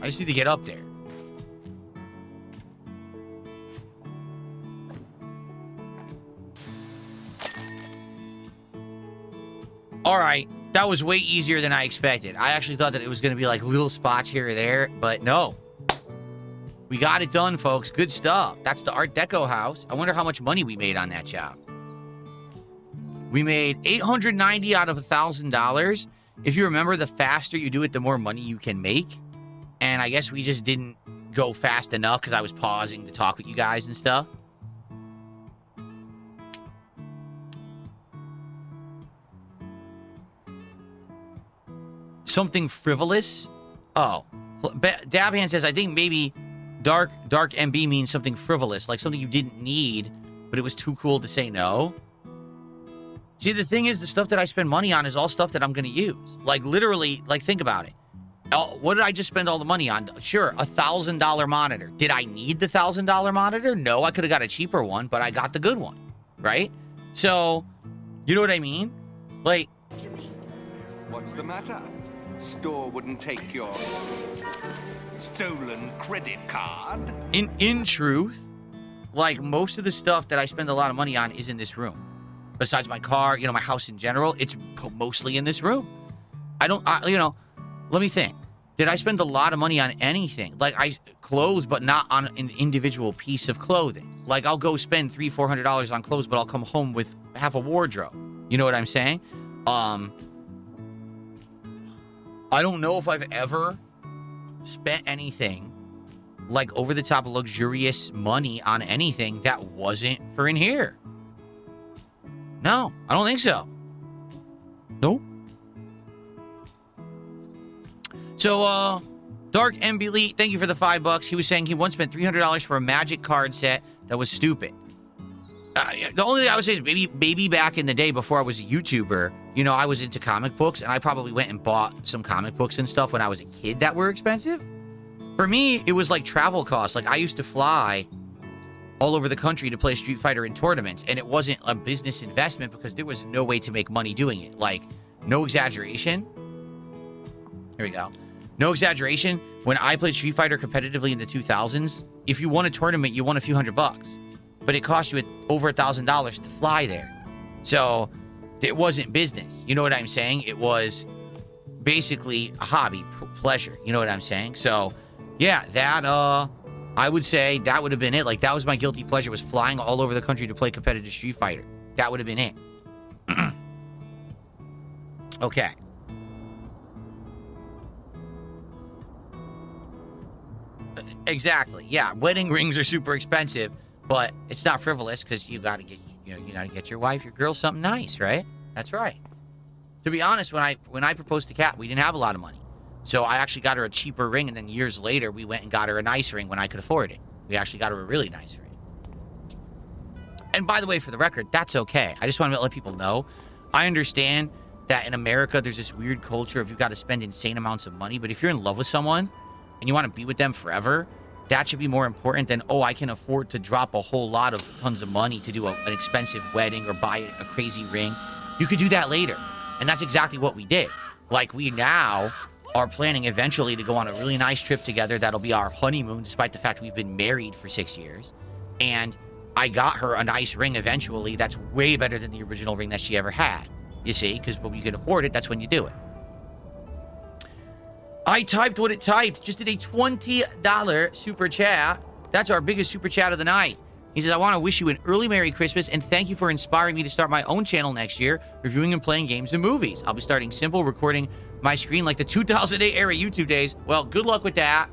I just need to get up there. All right, that was way easier than I expected. I actually thought that it was going to be like little spots here or there, but no. We got it done, folks. Good stuff. That's the Art Deco house. I wonder how much money we made on that job. We made $890 out of $1,000. If you remember, the faster you do it, the more money you can make. And I guess we just didn't go fast enough because I was pausing to talk with you guys and stuff. Something frivolous? Oh. Dabhand says, I think maybe Dark MB means something frivolous, like something you didn't need, but it was too cool to say no. See, the thing is, the stuff that I spend money on is all stuff that I'm going to use. Like, literally, like, think about it. What did I just spend all the money on? Sure, a $1,000 monitor. Did I need the $1,000 monitor? No, I could have got a cheaper one, but I got the good one, right? So, you know what I mean? Like, What's the matter? Store wouldn't take your stolen credit card? in truth, like, most of the stuff that I spend a lot of money on is in this room. Besides my car, you know, my house in general, it's mostly in this room. You know, let me think. Did I spend a lot of money on anything? Like, clothes, but not on an individual piece of clothing. Like, I'll go spend $300-400 on clothes, but I'll come home with half a wardrobe. You know what I'm saying? I don't know if I've ever spent anything like over-the-top luxurious money on anything that wasn't for in here. No, I don't think so. Nope. So, Dark MB Elite, thank you for the $5. He was saying he once spent $300 for a Magic card set that was stupid. The only thing I would say is maybe back in the day before I was a YouTuber, you know, I was into comic books, and I probably went and bought some comic books and stuff when I was a kid that were expensive. For me, it was like travel costs. Like, I used to fly all over the country to play Street Fighter in tournaments, and it wasn't a business investment because there was no way to make money doing it. Like, no exaggeration. Here we go. No exaggeration. When I played Street Fighter competitively in the 2000s, if you won a tournament, you won a few $100. But it cost you over $1,000 to fly there. So it wasn't business. You know what I'm saying? It was basically a hobby, pleasure. You know what I'm saying? So, yeah, that, I would say that would have been it. Like, that was my guilty pleasure, was flying all over the country to play competitive Street Fighter. That would have been it. Okay. Exactly. Yeah, wedding rings are super expensive, but it's not frivolous because you got to get your wife, your girl something nice, right? That's right. To be honest, when I proposed to Kat, we didn't have a lot of money. So I actually got her a cheaper ring, and then years later, we went and got her a nice ring when I could afford it. We actually got her a really nice ring. And by the way, for the record, that's okay. I just want to let people know. I understand that in America, there's this weird culture of you've got to spend insane amounts of money. But if you're in love with someone and you want to be with them forever, that should be more important than, oh, I can afford to drop a whole lot of tons of money to do an expensive wedding or buy a crazy ring. You could do that later. And that's exactly what we did. Like, we now are planning eventually to go on a really nice trip together. That'll be our honeymoon, despite the fact we've been married for 6 years. And I got her a nice ring eventually that's way better than the original ring that she ever had. You see? Because when you can afford it, that's when you do it. I typed what it typed. Just did a $20 super chat. That's our biggest super chat of the night. He says, I want to wish you an early Merry Christmas and thank you for inspiring me to start my own channel next year, reviewing and playing games and movies. I'll be starting simple, recording my screen like the 2008 era YouTube days. Well, good luck with that.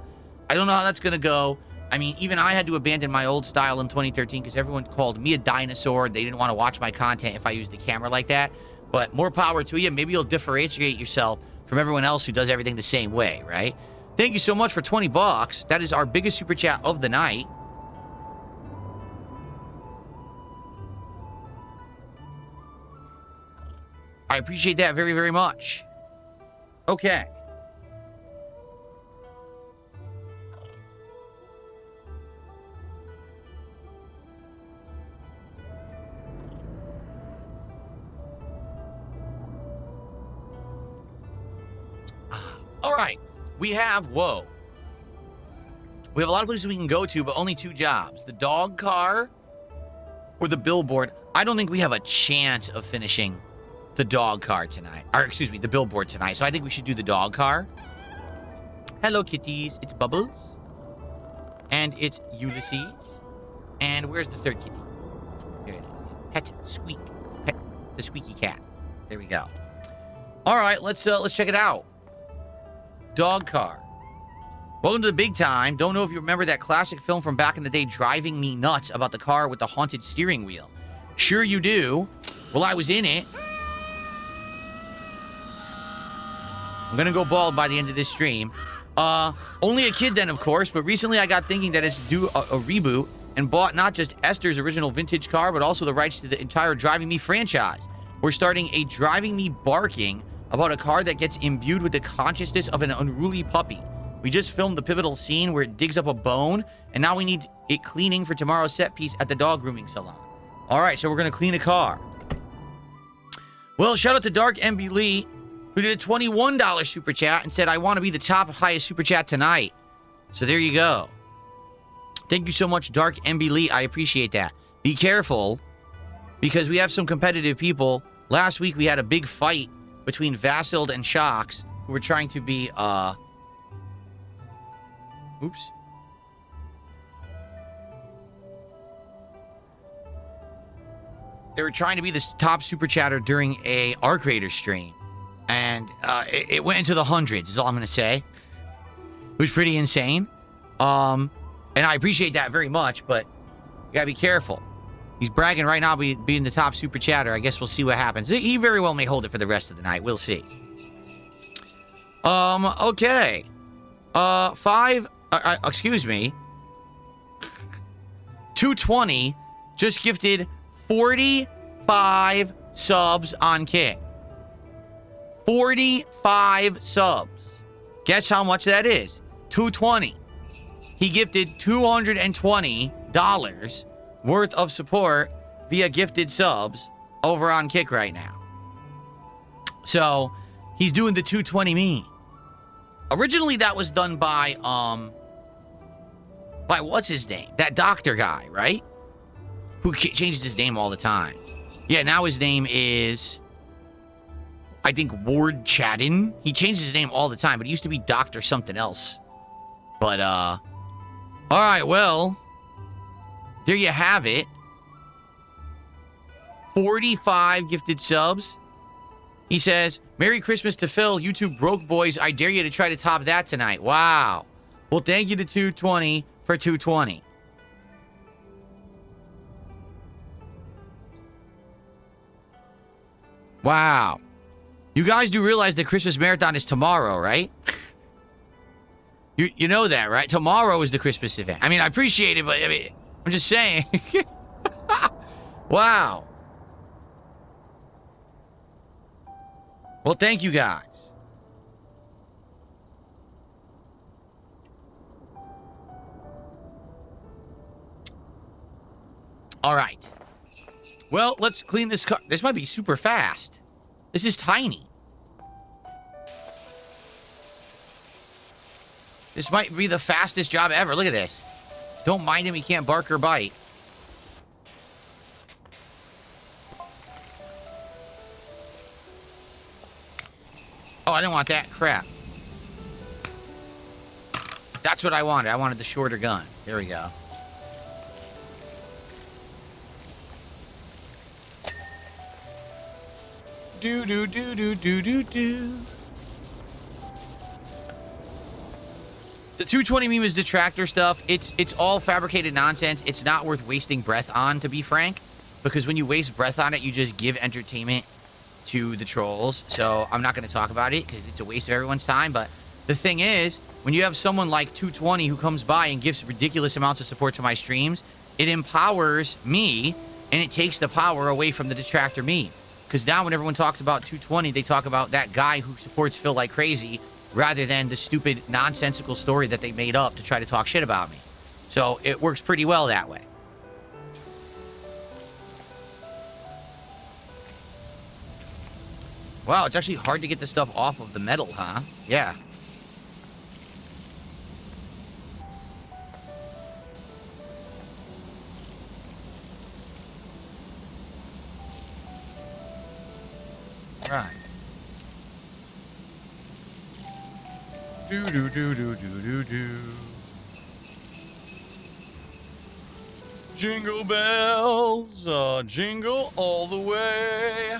I don't know how that's going to go. I mean, even I had to abandon my old style in 2013 because everyone called me a dinosaur. They didn't want to watch my content if I used the camera like that. But more power to you. Maybe you'll differentiate yourself from everyone else who does everything the same way, right? Thank you so much for $20. That is our biggest super chat of the night. I appreciate that very, very much. Okay. All right. We have, whoa. We have a lot of places we can go to, but only 2 jobs. The dog car or the billboard. I don't think we have a chance of finishing the dog car tonight. Or, excuse me, the billboard tonight. So I think we should do the dog car. Hello, kitties. It's Bubbles. And it's Ulysses. And where's the third kitty? Here it is. Pet Squeak. Pet the squeaky cat. There we go. All right, let's check it out. Dog car. Welcome to the big time. Don't know if you remember that classic film from back in the day, Driving Me Nuts, about the car with the haunted steering wheel. Sure you do. Well, I was in it. I'm gonna go bald by the end of this stream. Only a kid then, of course, but recently I got thinking that it's due a reboot and bought not just Esther's original vintage car, but also the rights to the entire Driving Me franchise. We're starting a Driving Me barking about a car that gets imbued with the consciousness of an unruly puppy. We just filmed the pivotal scene where it digs up a bone, and now we need it cleaning for tomorrow's set piece at the dog grooming salon. All right, so we're going to clean a car. Well, shout out to Dark MB Lee, who did a $21 super chat and said, I want to be the top highest super chat tonight. So there you go. Thank you so much, Dark MB Lee. I appreciate that. Be careful, because we have some competitive people. Last week, we had a big fight between Vassild and Shocks, who were trying to be, oops. They were trying to be the top super chatter during a Arc Raider stream. And it went into the hundreds, is all I'm going to say. It was pretty insane. And I appreciate that very much, but you got to be careful. He's bragging right now being the top super chatter. I guess we'll see what happens. He very well may hold it for the rest of the night. We'll see. Okay. Excuse me. 220 just gifted 45 subs on Kick. 45 subs. Guess how much that is? 220. He gifted $220 worth of support via gifted subs over on Kick right now. So, he's doing the 220 meme. Originally, that was done by what's his name? That doctor guy, right? Who changed his name all the time. Yeah, now his name is, I think, Ward Chadden. He changed his name all the time, but he used to be Dr. something else. But, all right, well, there you have it. 45 gifted subs. He says, Merry Christmas to Phil, you two broke boys. I dare you to try to top that tonight. Wow. Well, thank you to 220 for 220. Wow. You guys do realize the Christmas marathon is tomorrow, right? You know that, right? Tomorrow is the Christmas event. I mean, I appreciate it, but I mean, I'm just saying. Wow. Well, thank you guys. All right. Well, let's clean this car. This might be super fast. This is tiny. This might be the fastest job ever. Look at this. Don't mind him. He can't bark or bite. Oh, I didn't want that. Crap. That's what I wanted. I wanted the shorter gun. There we go. Do do do do do do do. The 220 meme is detractor stuff. It's all fabricated nonsense. It's not worth wasting breath on, to be frank, because when you waste breath on it, you just give entertainment to the trolls. So I'm not going to talk about it because it's a waste of everyone's time. But the thing is, when you have someone like 220 who comes by and gives ridiculous amounts of support to my streams, it empowers me and it takes the power away from the detractor meme. Because now when everyone talks about 220, they talk about that guy who supports Phil like crazy rather than the stupid, nonsensical story that they made up to try to talk shit about me. So it works pretty well that way. Wow, it's actually hard to get this stuff off of the metal, huh? Yeah. Right. Do do do do do do do. Jingle bells, jingle all the way.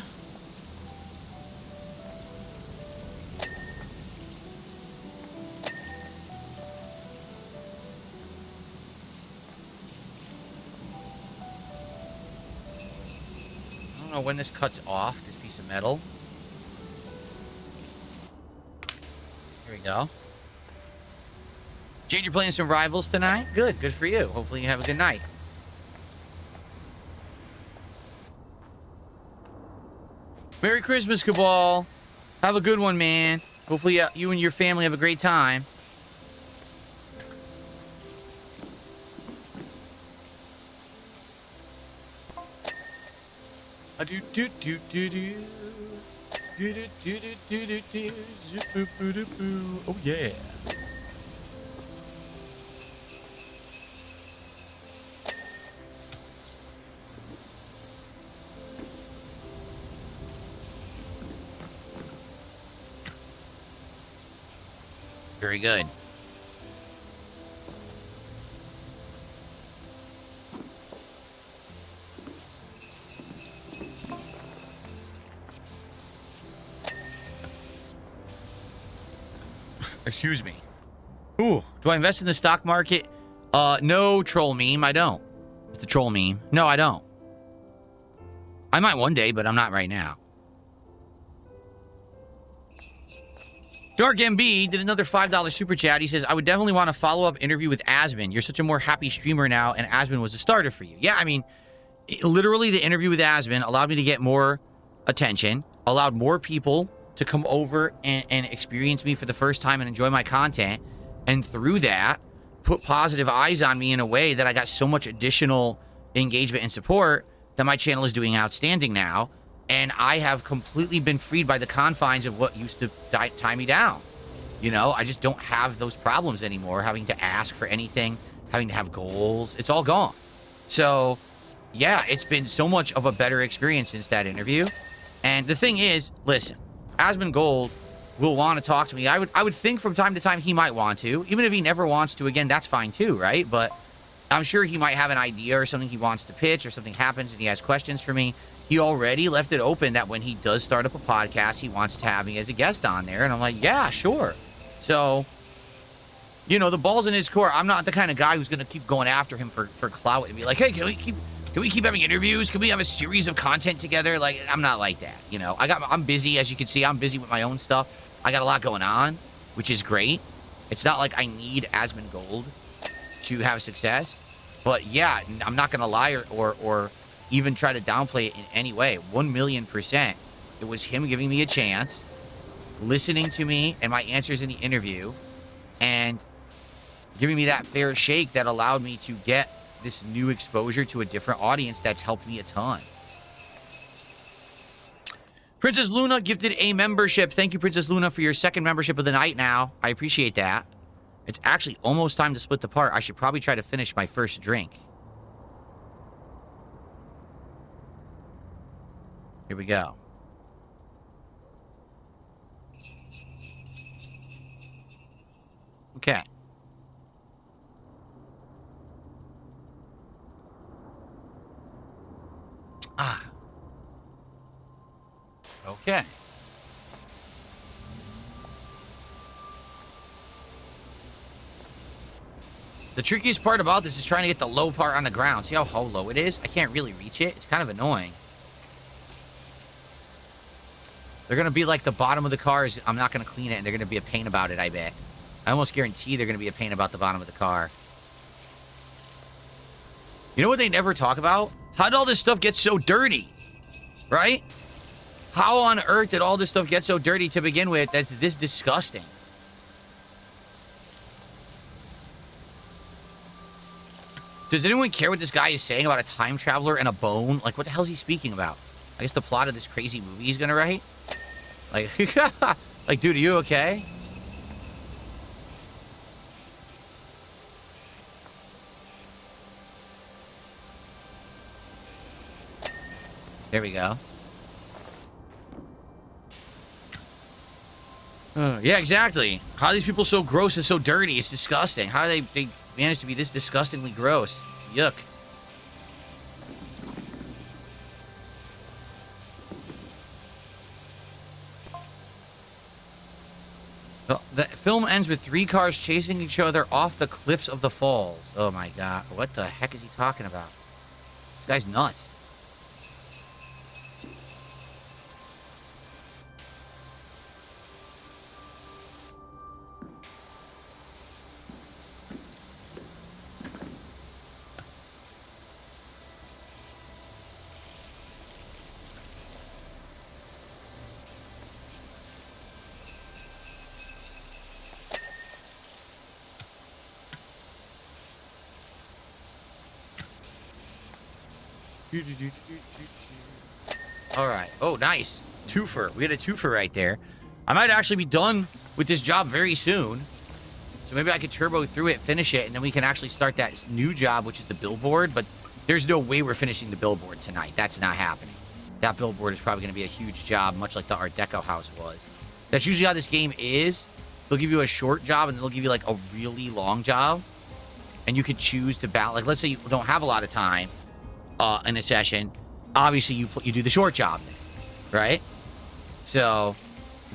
I don't know when this cuts off, this piece of metal. Here we go. Jade, you're playing some Rivals tonight? Good. Good for you. Hopefully you have a good night. Merry Christmas, Cabal. Have a good one, man. Hopefully you and your family have a great time. Oh yeah. Very good. Excuse me. Ooh, do I invest in the stock market? No, troll meme, I don't. It's the troll meme. No, I don't. I might one day, but I'm not right now. Dark MB did another $5 super chat. He says, I would definitely want a follow-up interview with Asmon. You're such a more happy streamer now, and Asmon was a starter for you. Yeah, I mean, literally the interview with Asmon allowed me to get more attention, allowed more people to come over and experience me for the first time and enjoy my content. And through that, put positive eyes on me in a way that I got so much additional engagement and support that my channel is doing outstanding now. And I have completely been freed by the confines of what used to tie me down. You know, I just don't have those problems anymore, having to ask for anything, having to have goals. It's all gone. So, yeah, it's been so much of a better experience since that interview. And the thing is, listen, Asmon Gold will want to talk to me. I would think from time to time he might want to. Even if he never wants to again, that's fine too, right? But I'm sure he might have an idea or something he wants to pitch, or something happens and he has questions for me. He already left it open that when he does start up a podcast, he wants to have me as a guest on there. And I'm like, yeah, sure. So, you know, the ball's in his court. I'm not the kind of guy who's going to keep going after him for clout and be like, hey, can we keep having interviews? Can we have a series of content together? Like, I'm not like that. You know, I'm busy. As you can see, I'm busy with my own stuff. I got a lot going on, which is great. It's not like I need Asmon Gold to have success. But yeah, I'm not going to lie or even try to downplay it in any way. 1,000,000%. It was him giving me a chance, listening to me and my answers in the interview, and giving me that fair shake that allowed me to get this new exposure to a different audience that's helped me a ton. Princess Luna gifted a membership. Thank you, Princess Luna, for your second membership of the night now. I appreciate that. It's actually almost time to split the part. I should probably try to finish my first drink. Here we go. Okay. Ah. Okay. The trickiest part about this is trying to get the low part on the ground. See how low it is? I can't really reach it. It's kind of annoying. They're going to be like the bottom of the cars. I'm not going to clean it, and they're going to be a pain about it, I bet. I almost guarantee they're going to be a pain about the bottom of the car. You know what they never talk about? How did all this stuff get so dirty? Right? How on earth did all this stuff get so dirty to begin with that's this disgusting? Does anyone care what this guy is saying about a time traveler and a bone? Like, what the hell is he speaking about? I guess the plot of this crazy movie he's going to write? Like, like, dude, are you okay? There we go. Yeah, exactly. How are these people so gross and so dirty? It's disgusting. How do they manage to be this disgustingly gross? Yuck. The film ends with 3 cars chasing each other off the cliffs of the falls. Oh my god. What the heck is he talking about? This guy's nuts. All right. Oh, nice. Twofer. We had a twofer right there. I might actually be done with this job very soon. So maybe I could turbo through it, finish it, and then we can actually start that new job, which is the billboard. But there's no way we're finishing the billboard tonight. That's not happening. That billboard is probably going to be a huge job, much like the Art Deco house was. That's usually how this game is. They'll give you a short job, and then they'll give you, like, a really long job. And you could choose to balance. Like, let's say you don't have a lot of time in a session. Obviously, you do the short job, right? So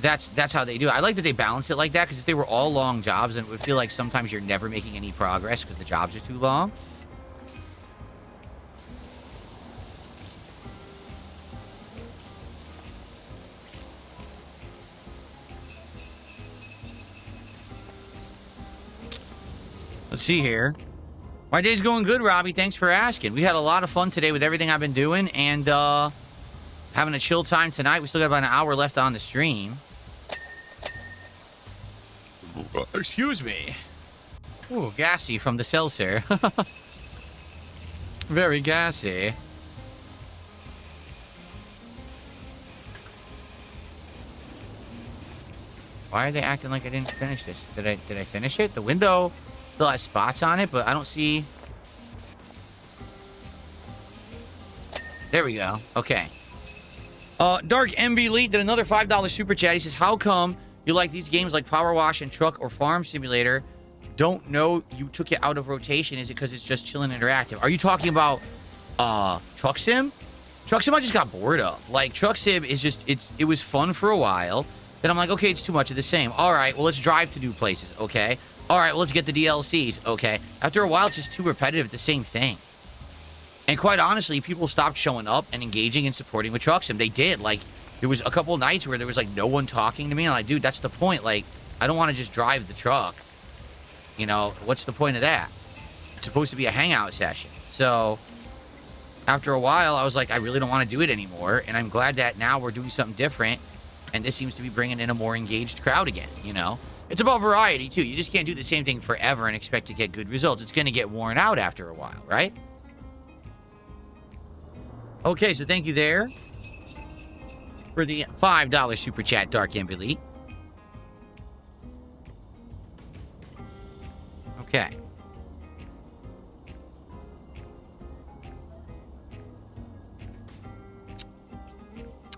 that's how they do it. I like that they balance it like that, because if they were all long jobs, then it would feel like sometimes you're never making any progress because the jobs are too long. Let's see here. My day's going good, Robbie. Thanks for asking. We had a lot of fun today with everything I've been doing, and having a chill time tonight. We still got about an hour left on the stream. Excuse me. Ooh, gassy from the seltzer. Very gassy. Why are they acting like I didn't finish this? Did I finish it? The window still has spots on it, but I don't see... There we go. Okay. Dark MB Elite did another $5 super chat. He says, how come you like these games like Powerwash and Truck or Farm Simulator? Don't know you took it out of rotation. Is it because it's just chill and interactive? Are you talking about Truck Sim? Truck Sim I just got bored of. Like, Truck Sim is just, it was fun for a while. Then I'm like, okay, it's too much of the same. All right, well, let's drive to new places. Okay. All right, well, let's get the DLCs. Okay. After a while, it's just too repetitive. The same thing. And quite honestly, people stopped showing up and engaging and supporting with Truck Sim. They did. Like, there was a couple nights where there was, like, no one talking to me. I'm like, dude, that's the point. Like, I don't want to just drive the truck. You know, what's the point of that? It's supposed to be a hangout session. So, after a while, I was like, I really don't want to do it anymore. And I'm glad that now we're doing something different. And this seems to be bringing in a more engaged crowd again, you know? It's about variety, too. You just can't do the same thing forever and expect to get good results. It's going to get worn out after a while, right? Okay, so thank you there for the $5 super chat, Dark Elite. Okay.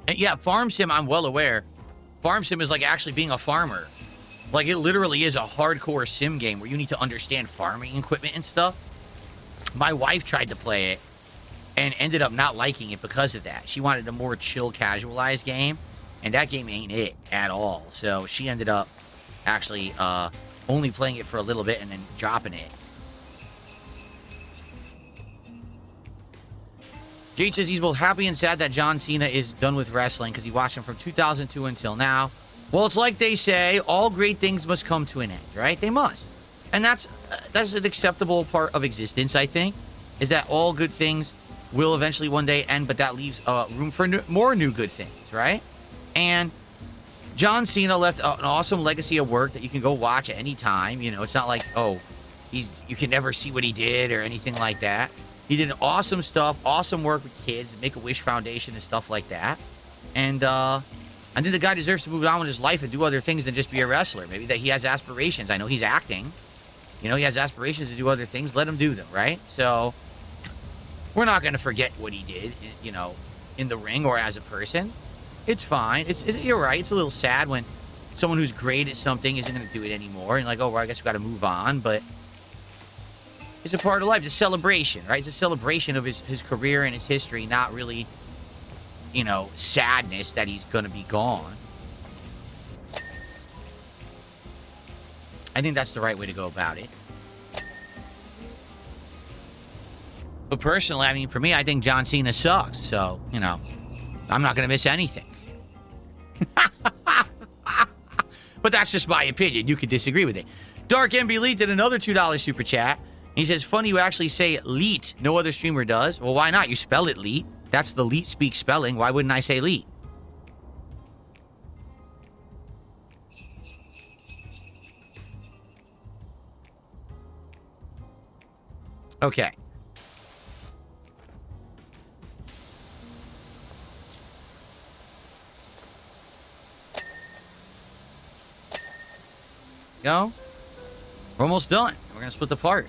And yeah, Farm Sim, I'm well aware. Farm Sim is like actually being a farmer. Like, it literally is a hardcore sim game where you need to understand farming equipment and stuff. My wife tried to play it and ended up not liking it because of that. She wanted a more chill, casualized game, and that game ain't it at all. So she ended up actually only playing it for a little bit and then dropping it. Jade says he's both happy and sad that John Cena is done with wrestling because he watched him from 2002 until now. Well, it's like they say, all great things must come to an end, right? They must. And that's an acceptable part of existence, I think, is that all good things will eventually one day end, but that leaves room for more new good things, right? And John Cena left an awesome legacy of work that you can go watch at any time. You know, it's not like, oh, you can never see what he did or anything like that. He did awesome stuff, awesome work with kids, Make-A-Wish Foundation and stuff like that. And I think the guy deserves to move on with his life and do other things than just be a wrestler. Maybe that he has aspirations. I know he's acting. You know, he has aspirations to do other things. Let him do them, right? So we're not going to forget what he did, you know, in the ring or as a person. It's fine. You're right. It's a little sad when someone who's great at something isn't going to do it anymore. And like, oh, well, I guess we got to move on. But it's a part of life. It's a celebration, right? It's a celebration of his career and his history, not really, you know, sadness that he's going to be gone. I think that's the right way to go about it. But personally, I mean, for me, I think John Cena sucks. So, you know, I'm not going to miss anything. But that's just my opinion. You could disagree with it. Dark MB Elite did another $2 super chat. He says, funny you actually say leet. No other streamer does. Well, why not? You spell it leet. That's the leet speak spelling. Why wouldn't I say leet? Okay. go. We're almost done. We're going to split the part.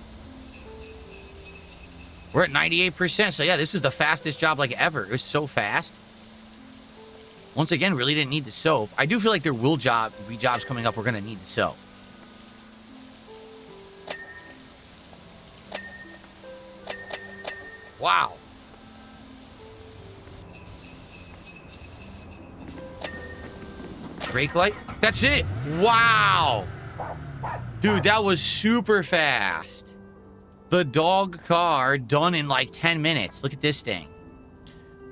We're at 98%. So, yeah, this is the fastest job like ever. It was so fast. Once again, really didn't need the soap. I do feel like there will be jobs coming up we're going to need the soap. Wow. Brake light? That's it. Wow. Dude, that was super fast. The dog car done in like 10 minutes. Look at this thing.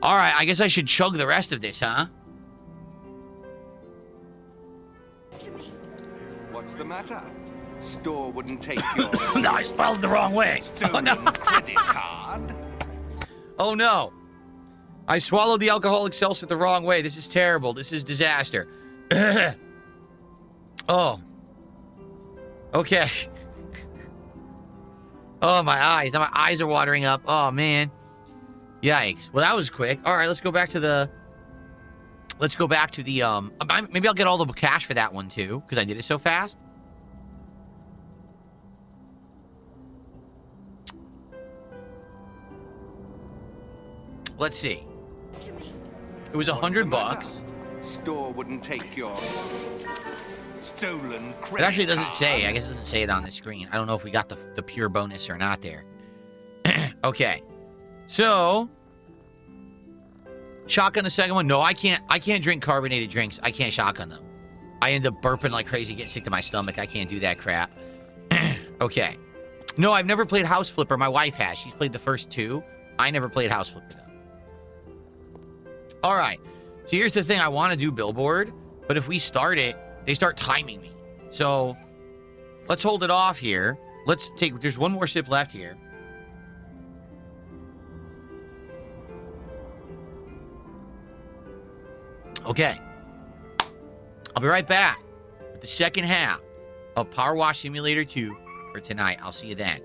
All right, I guess I should chug the rest of this, huh? What's the matter? Store wouldn't take your No, I spelled the wrong way. stolen credit card. Oh, no. I swallowed the alcoholic seltzer the wrong way. This is terrible. This is disaster. Oh. Okay. Oh, my eyes. Now my eyes are watering up. Oh, man. Yikes. Well, that was quick. All right, let's go back to the... maybe I'll get all the cash for that one, too, because I did it so fast. Let's see. It was $100. Store wouldn't take your stolen credit It actually doesn't card. say. I guess it doesn't say it on the screen. I don't know if we got the pure bonus or not there. Okay. So, shotgun the second one. No, I can't drink carbonated drinks. I can't shotgun them. I end up burping like crazy, getting sick to my stomach. I can't do that crap. Okay. No, I've never played House Flipper. My wife has. She's played the first two. I never played House Flipper, though. All right. So here's the thing. I want to do Billboard, but if we start it, they start timing me. So let's hold it off here. There's one more sip left here. Okay. I'll be right back with the second half of Powerwash Simulator 2 for tonight. I'll see you then.